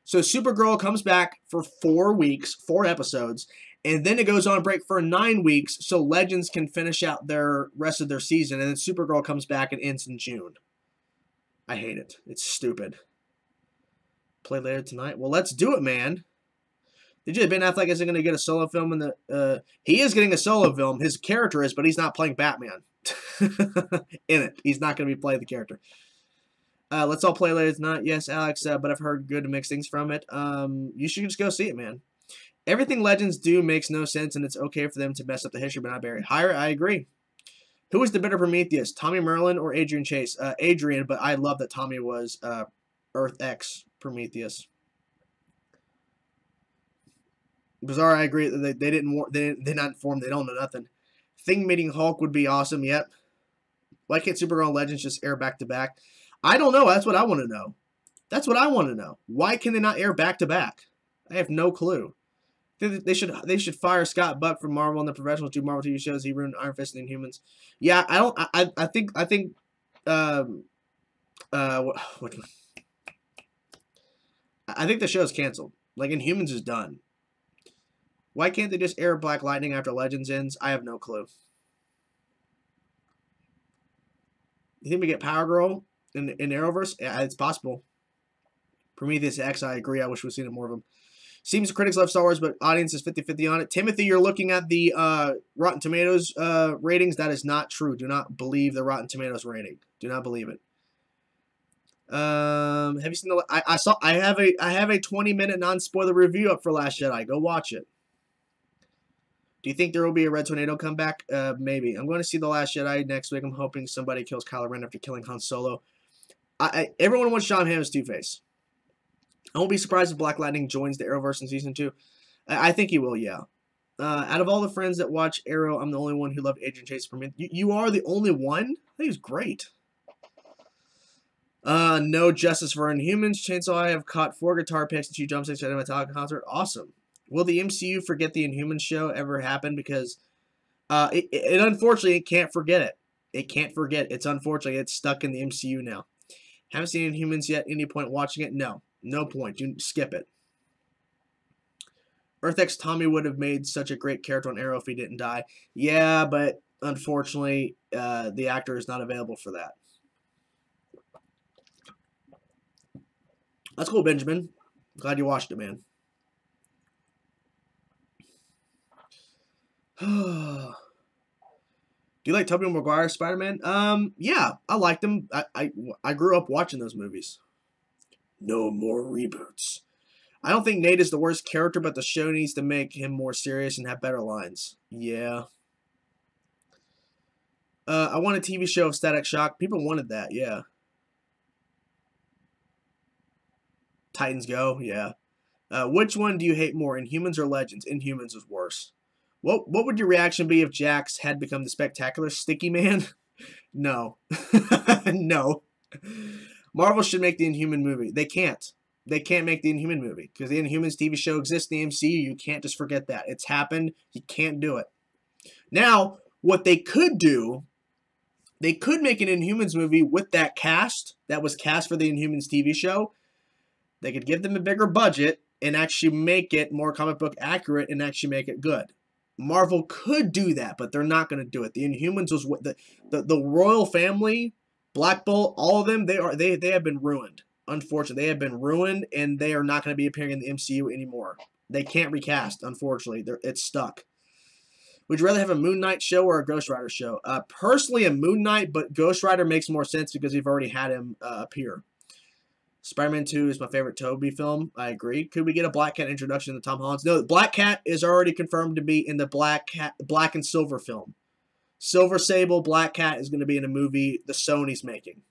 Speaker 1: So Supergirl comes back for 4 weeks, 4 episodes, and then it goes on a break for 9 weeks so Legends can finish out their rest of their season, and then Supergirl comes back and ends in June. I hate it. It's stupid. Play later tonight? Well, let's do it, man. Did you Ben Affleck isn't going to get a solo film in the... he is getting a solo film. His character is, but he's not playing Batman. In it. He's not going to be playing the character. Let's all play later tonight. Yes, Alex, but I've heard good mixed things from it. You should just go see it, man. Everything Legends do makes no sense, and it's okay for them to mess up the history, but not bury it. Higher, I agree. Who is the better Prometheus, Tommy Merlin or Adrian Chase? Adrian, but I love that Tommy was Earth X Prometheus. Bizarre, I agree. They're not informed. They don't know nothing. Thing meeting Hulk would be awesome. Yep. Why can't Supergirl and Legends just air back to back? I don't know. That's what I want to know. That's what I want to know. Why can they not air back to back? I have no clue. They should fire Scott Buck from Marvel and the professionals do Marvel TV shows. He ruined Iron Fist and Inhumans. Yeah, I think I think the show's canceled. Like Inhumans is done. Why can't they just air Black Lightning after Legends ends? I have no clue. You think we get Power Girl in Arrowverse? Yeah, it's possible. Prometheus X, I agree. I wish we'd seen more of them. Seems critics love Star Wars, but audience is 50-50 on it. Timothy, you're looking at the Rotten Tomatoes ratings. That is not true. Do not believe the Rotten Tomatoes rating. Do not believe it. Have you seen the? I have a 20-minute non-spoiler review up for Last Jedi. Go watch it. Do you think there will be a Red Tornado comeback? Maybe. I'm going to see The Last Jedi next week. I'm hoping somebody kills Kylo Ren after killing Han Solo. Everyone wants John Hamm's Two-Face. I won't be surprised if Black Lightning joins the Arrowverse in Season 2. I think he will, yeah. Out of all the friends that watch Arrow, I'm the only one who loved Agent Chase for me. You are the only one? I think he's great. No justice for Inhumans. Chainsaw, I have caught 4 guitar picks and 2 jump sticks at a Metallica concert. Awesome. Will the MCU forget the Inhumans show ever happen? Because it unfortunately, it can't forget it. It can't forget. It's unfortunately, it's stuck in the MCU now. Haven't seen Inhumans yet. Any point watching it? No. No point. Skip it. Earth X Tommy would have made such a great character on Arrow if he didn't die. Yeah, but unfortunately, the actor is not available for that. That's cool, Benjamin. Glad you watched it, man. Do you like Tobey Maguire's Spider-Man? Yeah, I liked him. I grew up watching those movies. No more reboots. I don't think Nate is the worst character, but the show needs to make him more serious and have better lines. Yeah. I want a TV show of Static Shock. People wanted that, yeah. Titans Go, yeah. Which one do you hate more, Inhumans or Legends? Inhumans is worse. What would your reaction be if Jax had become the spectacular Sticky Man? No. No. Marvel should make the Inhuman movie. They can't. They can't make the Inhuman movie because the Inhumans TV show exists in the MCU. You can't just forget that. It's happened. You can't do it. Now, what they could do, they could make an Inhumans movie with that cast that was cast for the Inhumans TV show. They could give them a bigger budget and actually make it more comic book accurate and actually make it good. Marvel could do that, but they're not going to do it. The Inhumans was what the royal family, Black Bolt, all of them, they have been ruined. Unfortunately, they have been ruined, and they are not going to be appearing in the MCU anymore. They can't recast, unfortunately. It's stuck. Would you rather have a Moon Knight show or a Ghost Rider show? Personally, a Moon Knight, but Ghost Rider makes more sense because we've already had him appear. Spider-Man 2 is my favorite Tobey film. I agree. Could we get a Black Cat introduction to Tom Holland? No, Black Cat is already confirmed to be in the Black and Silver film. Silver Sable, Black Cat is going to be in a movie the Sony's making.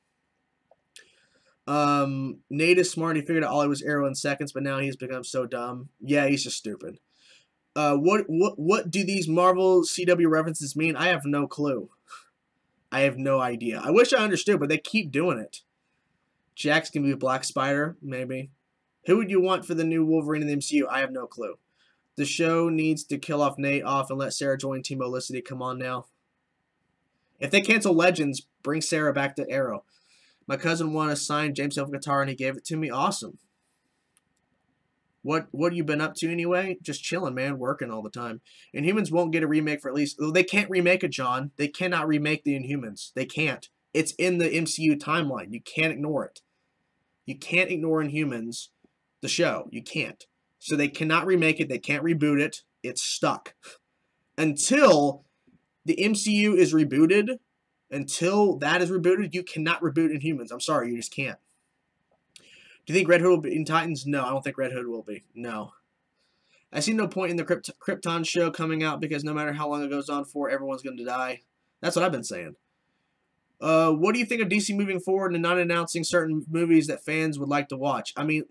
Speaker 1: Nate is smart. He figured out Ollie was Arrow in seconds, but now he's become so dumb. Yeah, he's just stupid. What do these Marvel CW references mean? I have no clue. I have no idea. I wish I understood, but they keep doing it. Jax can be a Black Spider, maybe. Who would you want for the new Wolverine in the MCU? I have no clue. The show needs to kill off Nate off and let Sarah join Team Olicity. Come on now. If they cancel Legends, bring Sarah back to Arrow. My cousin wanted to sign James Hetfield guitar, and he gave it to me. Awesome. What have you been up to anyway? Just chilling, man. Working all the time. Inhumans won't get a remake for at least... They can't remake it, John. They cannot remake the Inhumans. They can't. It's in the MCU timeline. You can't ignore it. You can't ignore Inhumans, the show. You can't. So they cannot remake it. They can't reboot it. It's stuck. Until the MCU is rebooted, until that is rebooted, you cannot reboot Inhumans. I'm sorry, you just can't. Do you think Red Hood will be in Titans? No, I don't think Red Hood will be. No. I see no point in the Krypton show coming out because no matter how long it goes on for, everyone's going to die. That's what I've been saying. What do you think of DC moving forward and not announcing certain movies that fans would like to watch? I mean,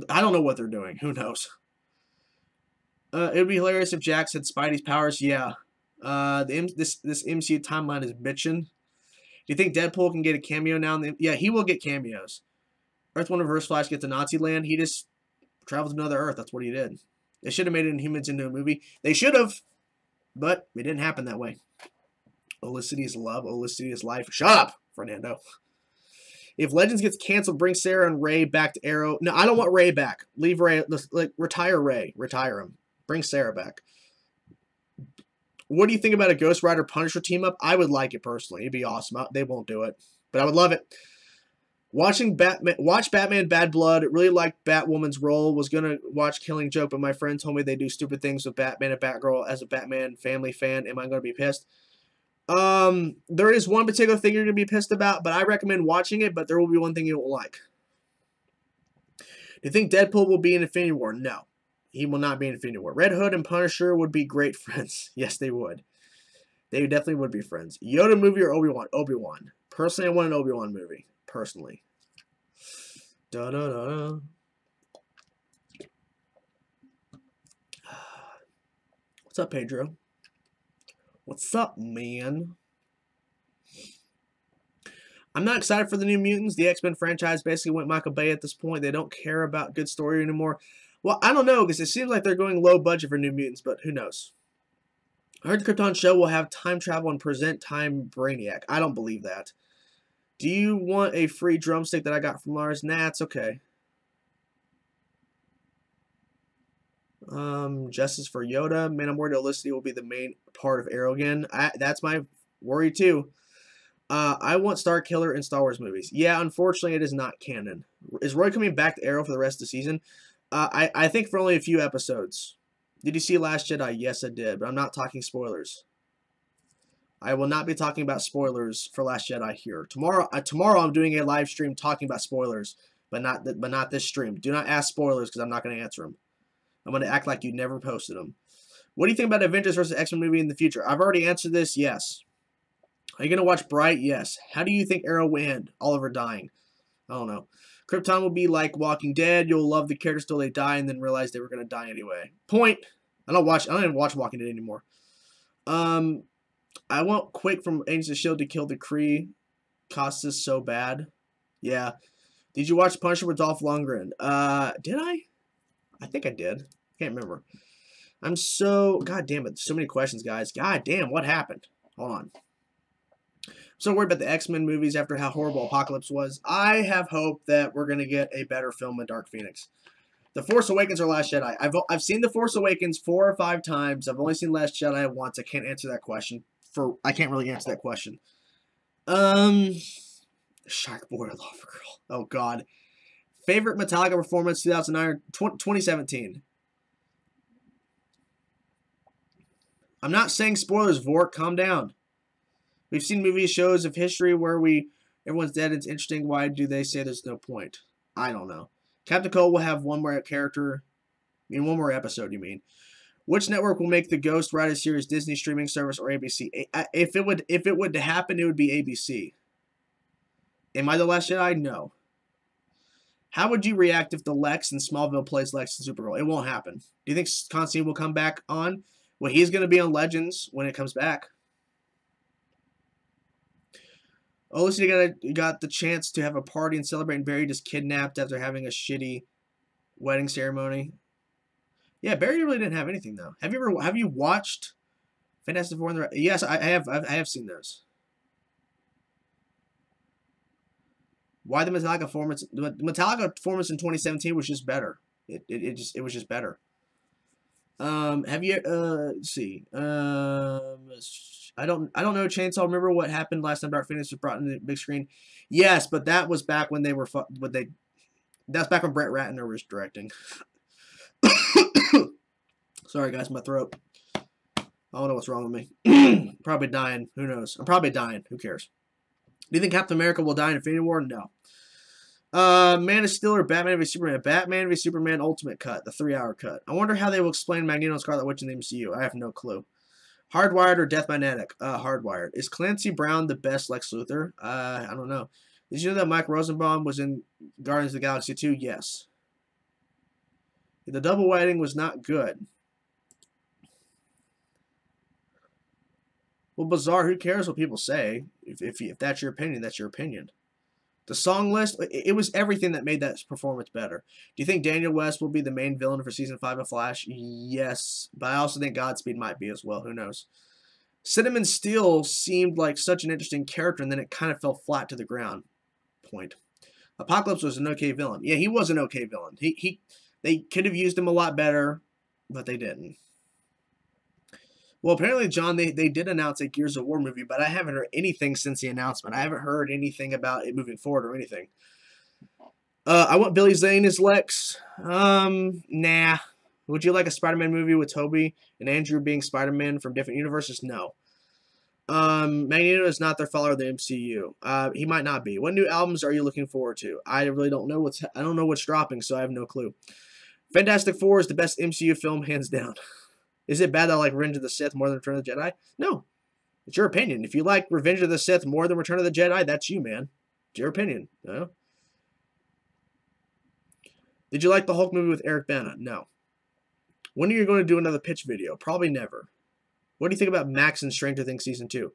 Speaker 1: I don't know what they're doing. Who knows? It would be hilarious if Jax had Spidey's powers. Yeah. This MCU timeline is bitching. Do you think Deadpool can get a cameo now? Yeah, he will get cameos. Earth One Reverse Flash gets to Nazi land. He just traveled to another Earth. That's what he did. They should have made Inhumans into a movie. They should have, but it didn't happen that way. Olicity is love. Olicity is life. Shut up, Fernando. If Legends gets canceled, bring Sarah and Ray back to Arrow. No, I don't want Ray back. Leave Ray. Like, retire Ray. Retire him. Bring Sarah back. What do you think about a Ghost Rider Punisher team up? I would like it personally. It'd be awesome. They won't do it, but I would love it. Watch Batman Bad Blood. Really liked Batwoman's role. Was gonna watch Killing Joke, but my friend told me they do stupid things with Batman and Batgirl. As a Batman family fan, am I gonna be pissed? There is one particular thing you're gonna be pissed about, but I recommend watching it. But there will be one thing you won't like. Do you think Deadpool will be in Infinity War? No. He will not be in Infinity War. Red Hood and Punisher would be great friends. Yes, they would. They definitely would be friends. Yoda movie or Obi-Wan? Obi-Wan. Personally, I want an Obi-Wan movie. Personally. Da-da-da-da. What's up, Pedro? What's up, man? I'm not excited for the New Mutants. The X-Men franchise basically went Michael Bay at this point. They don't care about good story anymore. Well, I don't know, because it seems like they're going low budget for New Mutants, but who knows? I heard the Krypton show will have time travel and present time Brainiac. I don't believe that. Do you want a free drumstick that I got from Lars? Nah, it's okay. Justice for Yoda. Man, I'm worried Olicity will be the main part of Arrow again. That's my worry, too. I want Starkiller in Star Wars movies. Yeah, unfortunately, it is not canon. Is Roy coming back to Arrow for the rest of the season? I think for only a few episodes. Did you see Last Jedi? Yes, I did, but I'm not talking spoilers. I will not be talking about spoilers for Last Jedi here. Tomorrow I'm doing a live stream talking about spoilers, but not this stream. Do not ask spoilers because I'm not going to answer them. I'm going to act like you never posted them. What do you think about Avengers vs. X-Men movie in the future? I've already answered this. Yes. Are you going to watch Bright? Yes. How do you think Arrow will end? Oliver dying. I don't know. Krypton will be like Walking Dead. You'll love the characters till they die and then realize they were going to die anyway. Point. I don't even watch Walking Dead anymore. I want Quake from Agents of S.H.I.E.L.D. to kill the Kree. Costas so bad. Yeah. Did you watch Punisher with Dolph Lundgren? Did I? I think I did. Can't remember. God damn it. So many questions, guys. God damn, what happened? Hold on. I'm so worried about the X-Men movies after how horrible Apocalypse was. I have hope that we're going to get a better film with Dark Phoenix. The Force Awakens or Last Jedi? I've seen The Force Awakens 4 or 5 times. I've only seen Last Jedi once. I can't answer that question. I can't really answer that question. Shark Boy or Lava Girl? Oh, God. Favorite Metallica performance 2009 or 2017? I'm not saying spoilers, Vork. Calm down. We've seen movie shows of history where everyone's dead. It's interesting. Why do they say there's no point? I don't know. Captain Cole will have one more character. One more episode, you mean? Which network will make the Ghost Rider series? Disney streaming service or ABC? If it would happen, it would be ABC. Am I the Last Jedi? No. How would you react if the Lex in Smallville plays Lex in Supergirl? It won't happen. Do you think Constantine will come back on? Well, he's going to be on Legends when it comes back. Olicity got the chance to have a party and celebrate, and Barry just kidnapped after having a shitty wedding ceremony. Yeah, Barry really didn't have anything though. Have you watched Fantastic Four? Yes, I have seen those. Why the Metallica performance? The Metallica performance in 2017 was just better. It was just better. Have you let's see. I don't know Chainsaw. Remember what happened last time Dark Phoenix was brought in the big screen? Yes, but that was back when they were that's back when Brett Ratner was directing. Sorry guys, my throat. I don't know what's wrong with me. Probably dying. Who knows? I'm probably dying. Who cares? Do you think Captain America will die in Infinity War? No. Man of Steel or Batman v Superman? Batman v Superman Ultimate Cut, the 3-hour cut. I wonder how they will explain Magneto and Scarlet Witch in the MCU. I have no clue. Hardwired or Death Magnetic? Hardwired. Is Clancy Brown the best Lex Luthor? I don't know. Did you know that Mike Rosenbaum was in Guardians of the Galaxy 2? Yes. The double wedding was not good. Well, bizarre. Who cares what people say? If that's your opinion, that's your opinion. The song list, it was everything that made that performance better. Do you think Daniel West will be the main villain for Season 5 of Flash? Yes. But I also think Godspeed might be as well. Who knows? Cinnamon Steel seemed like such an interesting character, and then it kind of fell flat to the ground. Point. Apocalypse was an okay villain. Yeah, he was an okay villain. They could have used him a lot better, but they didn't. Well, apparently, John, they did announce a Gears of War movie, but I haven't heard anything since the announcement. I haven't heard anything about it moving forward or anything. I want Billy Zane as Lex. Nah. Would you like a Spider-Man movie with Tobey and Andrew being Spider-Man from different universes? No. Magneto is not their follower of the MCU. He might not be. What new albums are you looking forward to? I really don't know I don't know what's dropping, so I have no clue. Fantastic Four is the best MCU film, hands down. Is it bad that I like Revenge of the Sith more than Return of the Jedi? No. It's your opinion. If you like Revenge of the Sith more than Return of the Jedi, that's you, man. It's your opinion. No? Did you like the Hulk movie with Eric Bana? No. When are you going to do another pitch video? Probably never. What do you think about Max in Stranger Things Season 2?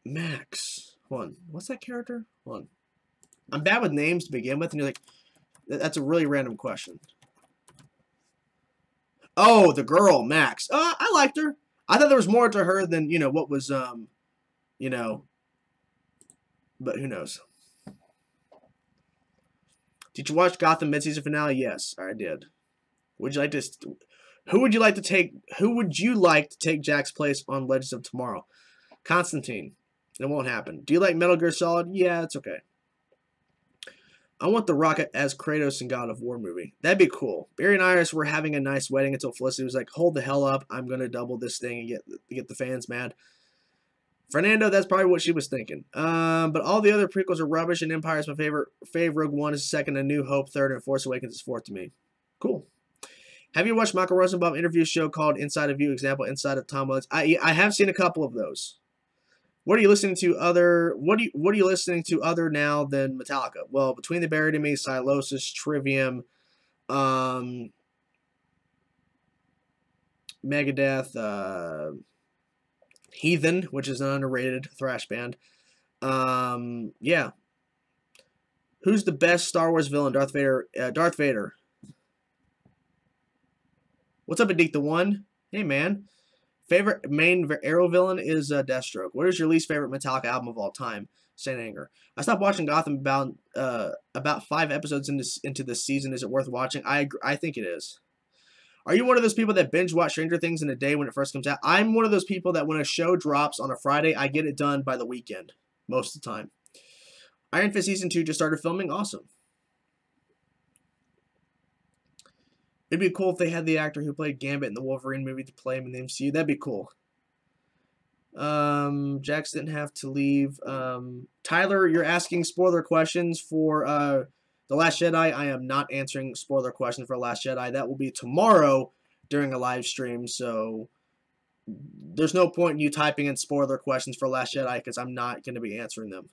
Speaker 1: Max. Hold on. What's that character? Hold on. I'm bad with names to begin with, and you're like, that's a really random question. Oh, the girl, Max. I liked her. I thought there was more to her than, what was, but who knows. Did you watch Gotham MidSeason Finale? Yes, I did. Who would you like to take Jack's place on Legends of Tomorrow? Constantine. It won't happen. Do you like Metal Gear Solid? Yeah, it's okay. I want The Rock as Kratos in God of War movie. That'd be cool. Barry and Iris were having a nice wedding until Felicity was like, hold the hell up. I'm going to double this thing and get the fans mad. Fernando, that's probably what she was thinking. But all the other prequels are rubbish, and Empire is my favorite. Rogue One is second, A New Hope third, and Force Awakens is fourth to me. Cool. Have you watched Michael Rosenbaum interview show called Inside of You? Example, Inside of Tom Williams. I have seen a couple of those. What are you listening to other? What are you listening to other now than Metallica? Well, Between the Buried and Me, Silosis, Trivium, Megadeth, Heathen, which is an underrated thrash band. Yeah. Who's the best Star Wars villain? Darth Vader. Darth Vader. What's up, Adik the One? Hey, man. Favorite main Arrow villain is Deathstroke. What is your least favorite Metallica album of all time? Saint Anger. I stopped watching Gotham about 5 episodes into this season. Is it worth watching? I think it is. Are you one of those people that binge watch Stranger Things in a day when it first comes out? I'm one of those people that when a show drops on a Friday, I get it done by the weekend most of the time. Iron Fist Season 2 just started filming. Awesome. It'd be cool if they had the actor who played Gambit in the Wolverine movie to play him in the MCU. That'd be cool. Jax didn't have to leave. Tyler, you're asking spoiler questions for The Last Jedi. I am not answering spoiler questions for Last Jedi. That will be tomorrow during a live stream. So there's no point in you typing in spoiler questions for Last Jedi because I'm not going to be answering them.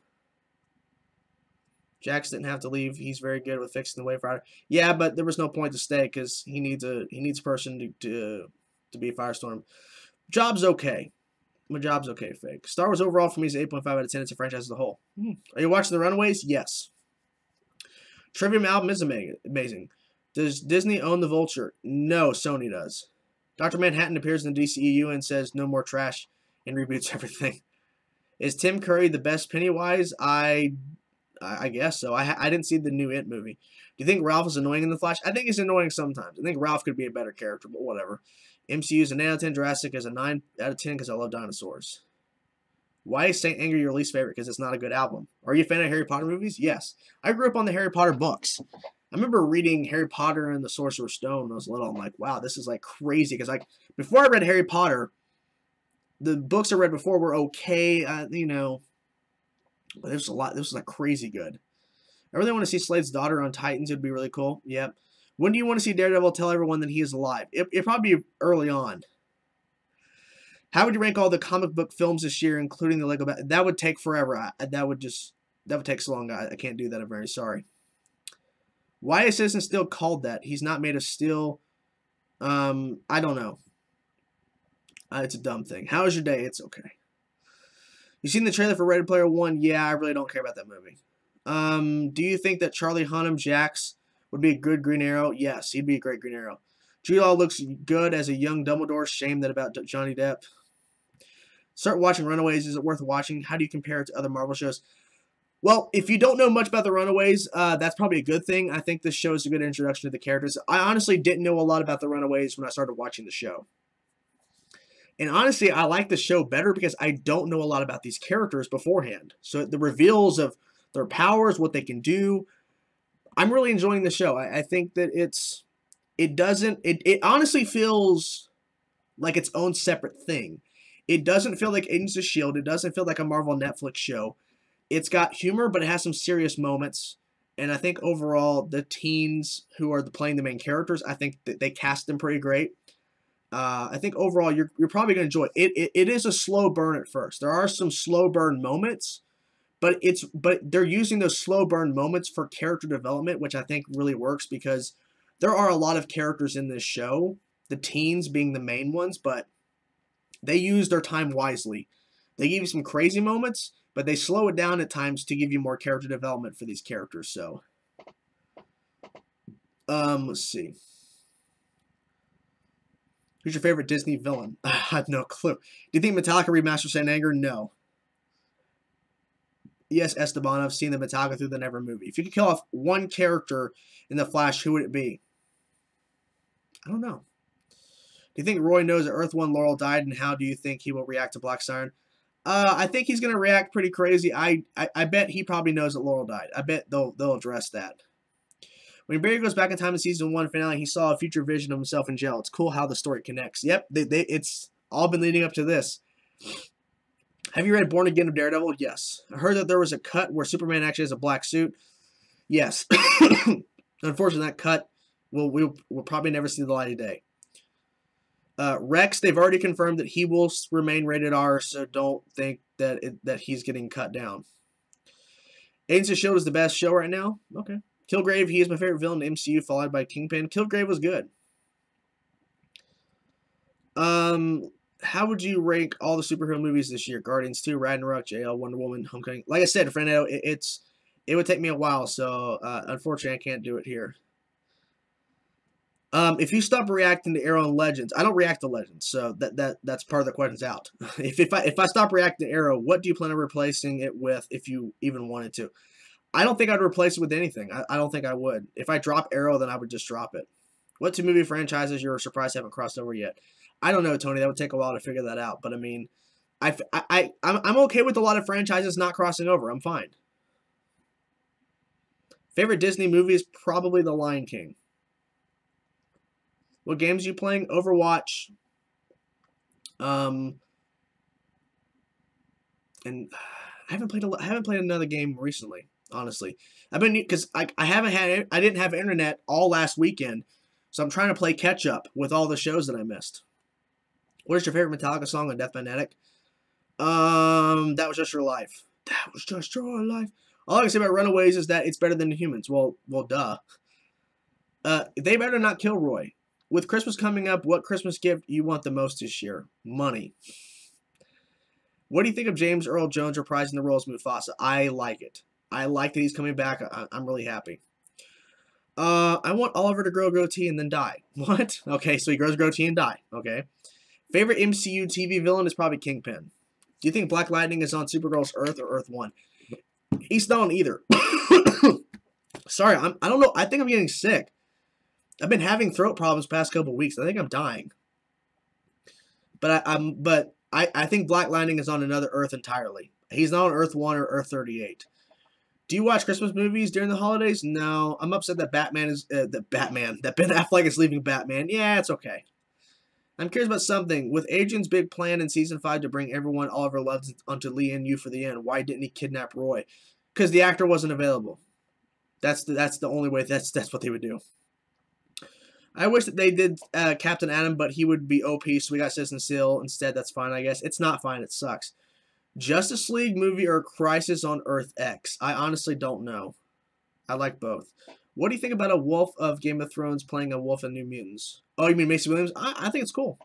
Speaker 1: Jax didn't have to leave. He's very good with fixing the Wave Rider. Yeah, but there was no point to stay because he needs a person to be Firestorm. Job's okay. My job's okay, fake. Star Wars overall for me is 8.5 out of 10. It's a franchise as a whole. Are you watching The Runaways? Yes. Trivium album is amazing. Does Disney own the Vulture? No, Sony does. Dr. Manhattan appears in the DCEU and says no more trash and reboots everything. Is Tim Curry the best Pennywise? I guess so. I didn't see the new It movie. Do you think Ralph is annoying in The Flash? I think he's annoying sometimes. I think Ralph could be a better character, but whatever. MCU is an 8 out of 10. Jurassic is a 9 out of 10 because I love dinosaurs. Why is Saint Anger your least favorite? Because it's not a good album. Are you a fan of Harry Potter movies? Yes. I grew up on the Harry Potter books. I remember reading Harry Potter and the Sorcerer's Stone when I was little. I'm like, wow, this is like crazy. Because like before I read Harry Potter, the books I read before were okay, but this was like crazy good. I really want to see Slade's daughter on Titans. It'd be really cool. Yep. When do you want to see Daredevil tell everyone that he is alive? It'd probably be early on. How would you rank all the comic book films this year, including the Lego Batman? That would take forever. That would take so long. I can't do that. I'm very sorry. Why is Citizen Steel called that? He's not made of steel. I don't know. It's a dumb thing. How was your day? It's okay. You seen the trailer for Ready Player One? Yeah, I really don't care about that movie. Do you think that Charlie Hunnam Jax would be a good Green Arrow? Yes, he'd be a great Green Arrow. Jude Law looks good as a young Dumbledore. Shame that about Johnny Depp. Start watching Runaways. Is it worth watching? How do you compare it to other Marvel shows? Well, if you don't know much about the Runaways, that's probably a good thing. I think this show is a good introduction to the characters. I honestly didn't know a lot about the Runaways when I started watching the show. And honestly, I like the show better because I don't know a lot about these characters beforehand. So the reveals of their powers, what they can do, I'm really enjoying the show. I think that it honestly feels like its own separate thing. It doesn't feel like Agents of S.H.I.E.L.D. It doesn't feel like a Marvel Netflix show. It's got humor, but it has some serious moments. And I think overall, the teens who are playing the main characters, I think that they cast them pretty great. I think overall, you're probably going to enjoy it. It is a slow burn at first. There are some slow burn moments, but they're using those slow burn moments for character development, which I think really works because there are a lot of characters in this show, the teens being the main ones, but they use their time wisely. They give you some crazy moments, but they slow it down at times to give you more character development for these characters. So, let's see. Who's your favorite Disney villain? I have no clue. Do you think Metallica remastered Saint Anger? No. Yes, Esteban, I've seen the Metallica through the Never movie. If you could kill off one character in The Flash, who would it be? I don't know. Do you think Roy knows that Earth 1 Laurel died, and how do you think he will react to Black Siren? I think he's going to react pretty crazy. I bet he probably knows that Laurel died. I bet they'll address that. When Barry goes back in time in season 1 finale, he saw a future vision of himself in jail. It's cool how the story connects. Yep, it's all been leading up to this. Have you read Born Again of Daredevil? Yes. I heard that there was a cut where Superman actually has a black suit. Yes. Unfortunately, that cut we'll probably never see the light of day. Rex, they've already confirmed that he will remain rated R, so don't think that he's getting cut down. Agents of S.H.I.E.L.D. is the best show right now? Okay. Kilgrave, he is my favorite villain in the MCU, followed by Kingpin. Kilgrave was good. How would you rank all the superhero movies this year? Guardians 2, Ragnarok, JL, Wonder Woman, Homecoming. Like I said, Fernando, it would take me a while, so unfortunately I can't do it here. If you stop reacting to Arrow and Legends, I don't react to Legends, so that's part of the question's out. if I stop reacting to Arrow, what do you plan on replacing it with if you even wanted to? I don't think I'd replace it with anything. I don't think I would. If I drop Arrow, then I would just drop it. What 2 movie franchises you're surprised haven't crossed over yet? I don't know, Tony. That would take a while to figure that out. But I mean, I'm okay with a lot of franchises not crossing over. I'm fine. Favorite Disney movie is probably The Lion King. What games are you playing? Overwatch. And I haven't played another game recently. Honestly, I've been because I didn't have internet all last weekend, so I'm trying to play catch up with all the shows that I missed. What is your favorite Metallica song on Death Magnetic? That Was Just Your Life. That Was Just Your Life. All I can say about Runaways is that it's better than the Humans. Well, duh. They better not kill Roy. With Christmas coming up, what Christmas gift you want the most this year? Money. What do you think of James Earl Jones reprising the role as Mufasa? I like it. I like that he's coming back. I'm really happy. I want Oliver to grow a goatee and then die. What? Okay, so he grows a goatee and die. Okay. Favorite MCU TV villain is probably Kingpin. Do you think Black Lightning is on Supergirl's Earth or Earth 1? He's not on either. Sorry, I don't know. I think I'm getting sick. I've been having throat problems past couple weeks. I think I'm dying. But I think Black Lightning is on another Earth entirely. He's not on Earth 1 or Earth 38. Do you watch Christmas movies during the holidays? No. I'm upset that that Ben Affleck is leaving Batman. Yeah, it's okay. I'm curious about something. With Adrian's big plan in Season 5 to bring everyone Oliver loves onto Lee and you for the end, why didn't he kidnap Roy? Because the actor wasn't available. That's the only way. That's what they would do. I wish that they did Captain Atom, but he would be OP, so we got Citizen Seal instead. That's fine, I guess. It's not fine. It sucks. Justice League movie or Crisis on Earth X? I honestly don't know. I like both. What do you think about a wolf of Game of Thrones playing a wolf in New Mutants? Oh, you mean Macy Williams? I think it's cool.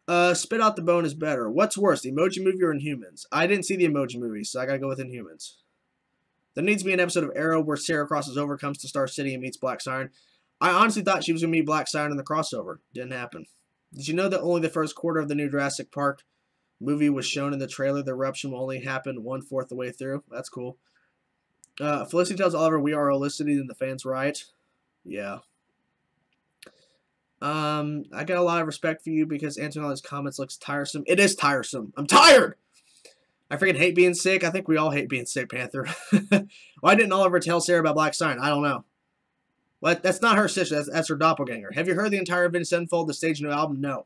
Speaker 1: Spit Out the Bone is better. What's worse, the Emoji Movie or Inhumans? I didn't see the Emoji Movie, so I gotta go with Inhumans. There needs to be an episode of Arrow where Sarah crosses over, comes to Star City, and meets Black Siren. I honestly thought she was going to meet Black Siren in the crossover. Didn't happen. Did you know that only the first quarter of the new Jurassic Park movie was shown in the trailer? The eruption will only happen 1/4 of the way through. That's cool. Felicity tells Oliver we are Olicity and the fans riot. Yeah. I got a lot of respect for you because answering all these comments looks tiresome. It is tiresome. I'm tired! I freaking hate being sick. I think we all hate being sick, Panther. Why didn't Oliver tell Sarah about Black Siren? I don't know. Well, that's not her sister. That's her doppelganger. Have you heard the entire Avenged Sevenfold, the stage new album? No.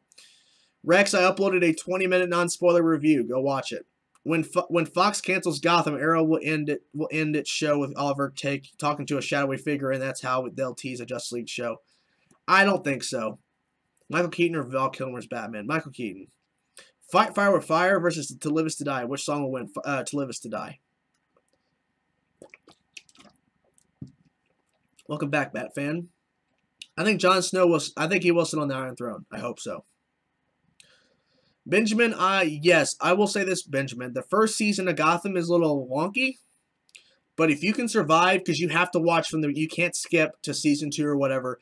Speaker 1: Rex, I uploaded a 20-minute non-spoiler review. Go watch it. When Fox cancels Gotham, Arrow will end its show with Oliver talking to a shadowy figure, and that's how they'll tease a Justice League show. I don't think so. Michael Keaton or Val Kilmer's Batman? Michael Keaton. Fight Fire with Fire versus To Live Is To Die. Which song will win? To Live Is To Die. Welcome back, Bat fan. I think Jon Snow will. I think he will sit on the Iron Throne. I hope so. Benjamin, yes, I will say this, Benjamin. The first season of Gotham is a little wonky, but if you can survive, because you have to watch you can't skip to season 2 or whatever.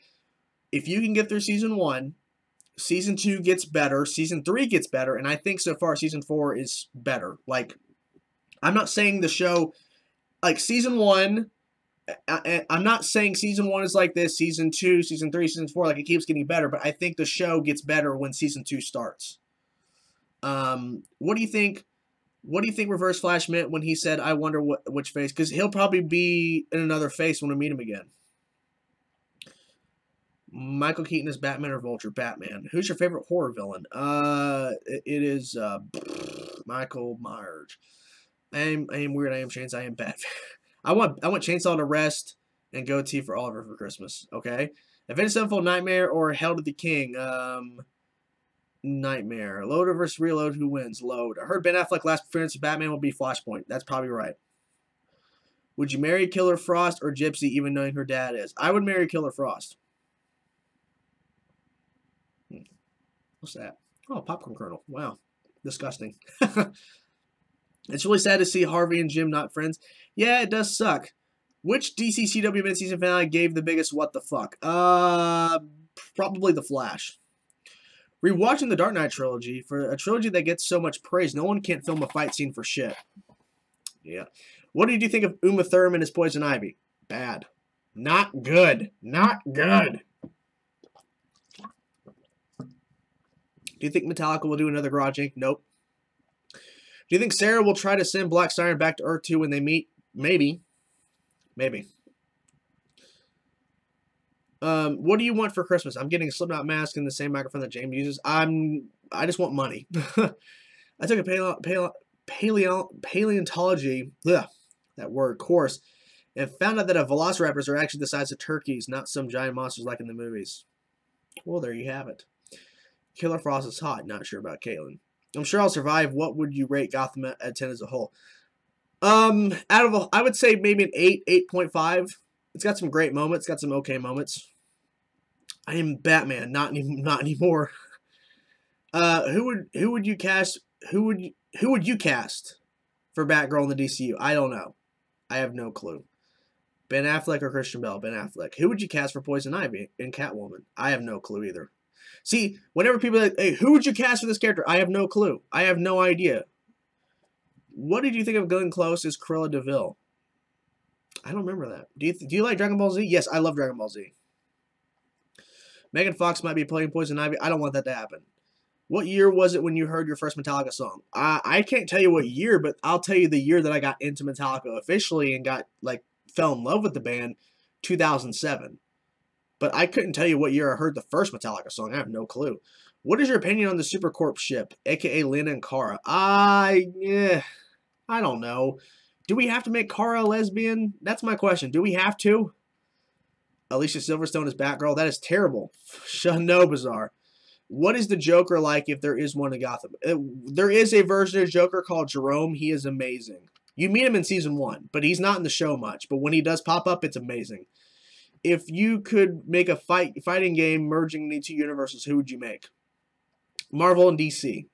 Speaker 1: If you can get through season 1, season 2 gets better, season 3 gets better, and I think so far season 4 is better. Like, I'm not saying the show, like season 1. I'm not saying season 1 is like this, season 2, season 3, season 4, like it keeps getting better, but I think the show gets better when season 2 starts. What do you think Reverse Flash meant when he said, I wonder which face? Because he'll probably be in another face when we meet him again. Michael Keaton is Batman or Vulture? Batman. Who's your favorite horror villain? It is Michael Myers. I am weird. I am Chainsaw. I am Batman. I want Chainsaw to rest and goatee for Oliver for Christmas. Okay. Avenged Sevenfold Nightmare or Hell to the King? Nightmare. Load versus Reload. Who wins? Load. I heard Ben Affleck last appearance of Batman will be Flashpoint. That's probably right. Would you marry Killer Frost or Gypsy even knowing her dad is? I would marry Killer Frost. What's that? Oh, popcorn kernel. Wow. Disgusting. It's really sad to see Harvey and Jim not friends. Yeah, it does suck. Which DC CW mid-season finale gave the biggest what the fuck? Probably The Flash. Rewatching the Dark Knight trilogy, for a trilogy that gets so much praise, no one can't film a fight scene for shit. Yeah. What did you think of Uma Thurman as Poison Ivy? Bad. Not good. Not good. Do you think Metallica will do another Garage Inc? Nope. Do you think Sarah will try to send Black Siren back to Earth 2 when they meet? Maybe. Maybe. What do you want for Christmas? I'm getting a Slipknot mask and the same microphone that James uses. I just want money. I took a paleontology, that word, course, and found out that velociraptors are actually the size of turkeys, not some giant monsters like in the movies. Well, there you have it. Killer Frost is hot. Not sure about Caitlin. I'm sure I'll survive. What would you rate Gotham at 10 as a whole? I would say maybe an 8, 8.5. It's got some great moments. It's got some okay moments. I am Batman. Not anymore. Who would you cast? Who would you cast for Batgirl in the DCU? I don't know. I have no clue. Ben Affleck or Christian Bale? Ben Affleck. Who would you cast for Poison Ivy and Catwoman? I have no clue either. See, whenever people are like, hey, who would you cast for this character? I have no clue. I have no idea. What did you think of Glenn Close as Cruella de Vil? I don't remember that. Do you like Dragon Ball Z? Yes, I love Dragon Ball Z. Megan Fox might be playing Poison Ivy. I don't want that to happen. What year was it when you heard your first Metallica song? I can't tell you what year, but I'll tell you the year that I got into Metallica officially and fell in love with the band, 2007. But I couldn't tell you what year I heard the first Metallica song. I have no clue. What is your opinion on the Supercorp ship, a.k.a. Lena and Kara? I don't know. Do we have to make Kara a lesbian? That's my question. Do we have to? Alicia Silverstone is Batgirl. That is terrible. No, bizarre. What is the Joker like if there is one in Gotham? There is a version of Joker called Jerome. He is amazing. You meet him in season 1, but he's not in the show much. But when he does pop up, it's amazing. If you could make a fighting game merging the two universes, who would you make? Marvel and DC.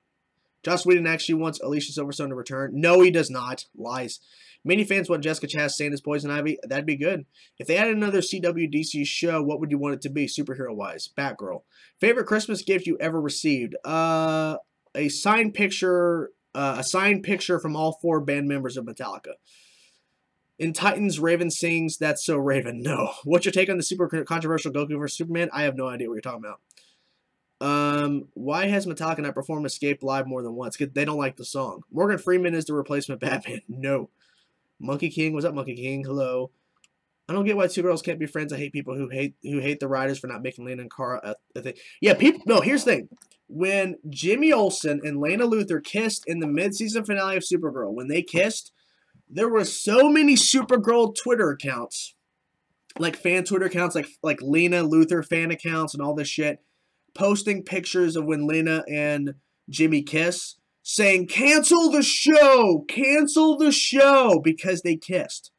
Speaker 1: Joss Whedon actually wants Alicia Silverstone to return. No, he does not. Lies. Many fans want Jessica Chastain as Poison Ivy. That'd be good. If they added another CW DC show, what would you want it to be, superhero-wise? Batgirl. Favorite Christmas gift you ever received? A signed picture from all 4 band members of Metallica. In Titans, Raven sings, "That's So Raven." No. What's your take on the super controversial Goku vs. Superman? I have no idea what you're talking about. Why has Metallica not performed Escape live more than once? Because they don't like the song. Morgan Freeman is the replacement Batman. No. Monkey King, what's up, Monkey King? Hello. I don't get why 2 girls can't be friends. I hate people who hate the writers for not making Lena and Cara a thing. Yeah, people. No, here's the thing. When Jimmy Olsen and Lena Luthor kissed in the mid-season finale of Supergirl, when they kissed, there were so many Supergirl Twitter accounts, like fan Twitter accounts, like Lena Luthor fan accounts and all this shit, posting pictures of when Lena and Jimmy kiss, saying, cancel the show, because they kissed.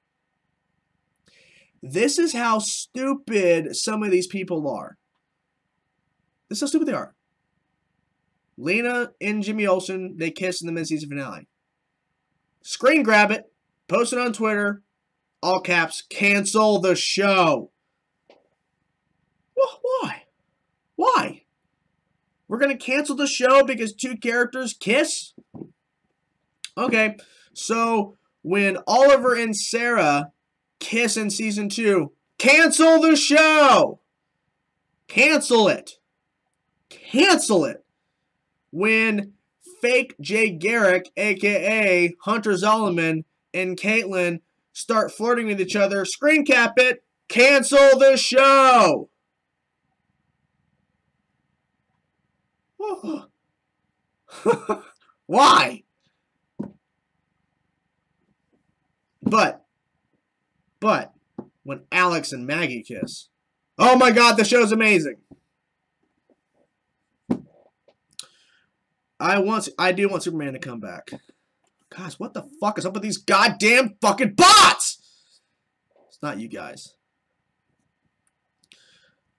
Speaker 1: This is how stupid some of these people are. This is how stupid they are. Lena and Jimmy Olsen, they kissed in the mid-season finale. Screen grab it, post it on Twitter, all caps, cancel the show. Why? Why? We're going to cancel the show because 2 characters kiss? Okay, so when Oliver and Sarah kiss in season 2, cancel the show! Cancel it! Cancel it! When fake Jay Garrick, a.k.a. Hunter Zolomon, and Caitlyn start flirting with each other, screen cap it, cancel the show! Why? But when Alex and Maggie kiss, oh my god, the show's amazing. I do want Superman to come back. Gosh, what the fuck is up with these goddamn fucking bots? It's not you guys.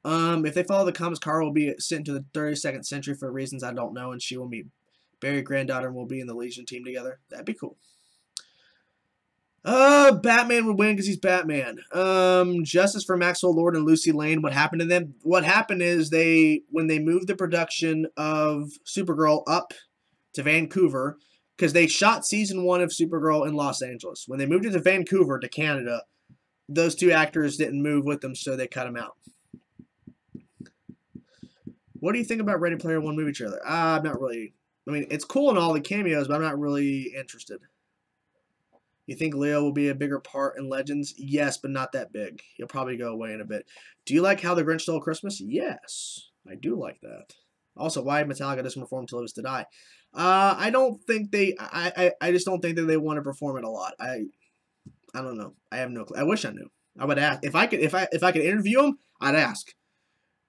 Speaker 1: If they follow the comics, Kara will be sent into the 32nd century for reasons I don't know, and she will meet Barry's granddaughter and will be in the Legion team together. That'd be cool. Batman would win because he's Batman. Justice for Maxwell Lord and Lucy Lane. What happened to them? What happened is when they moved the production of Supergirl up to Vancouver, because they shot season 1 of Supergirl in Los Angeles. When they moved it to Vancouver, to Canada, those 2 actors didn't move with them, so they cut them out. What do you think about Ready Player One movie trailer? I'm not really. I mean, it's cool in all the cameos, but I'm not really interested. You think Leo will be a bigger part in Legends? Yes, but not that big. He'll probably go away in a bit. Do you like How the Grinch Stole Christmas? Yes, I do like that. Also, why Metallica doesn't perform Till Lives to Die? I don't think they. I just don't think that they want to perform it a lot. I don't know. I have no clue. I wish I knew. I would ask if I could interview them. I'd ask.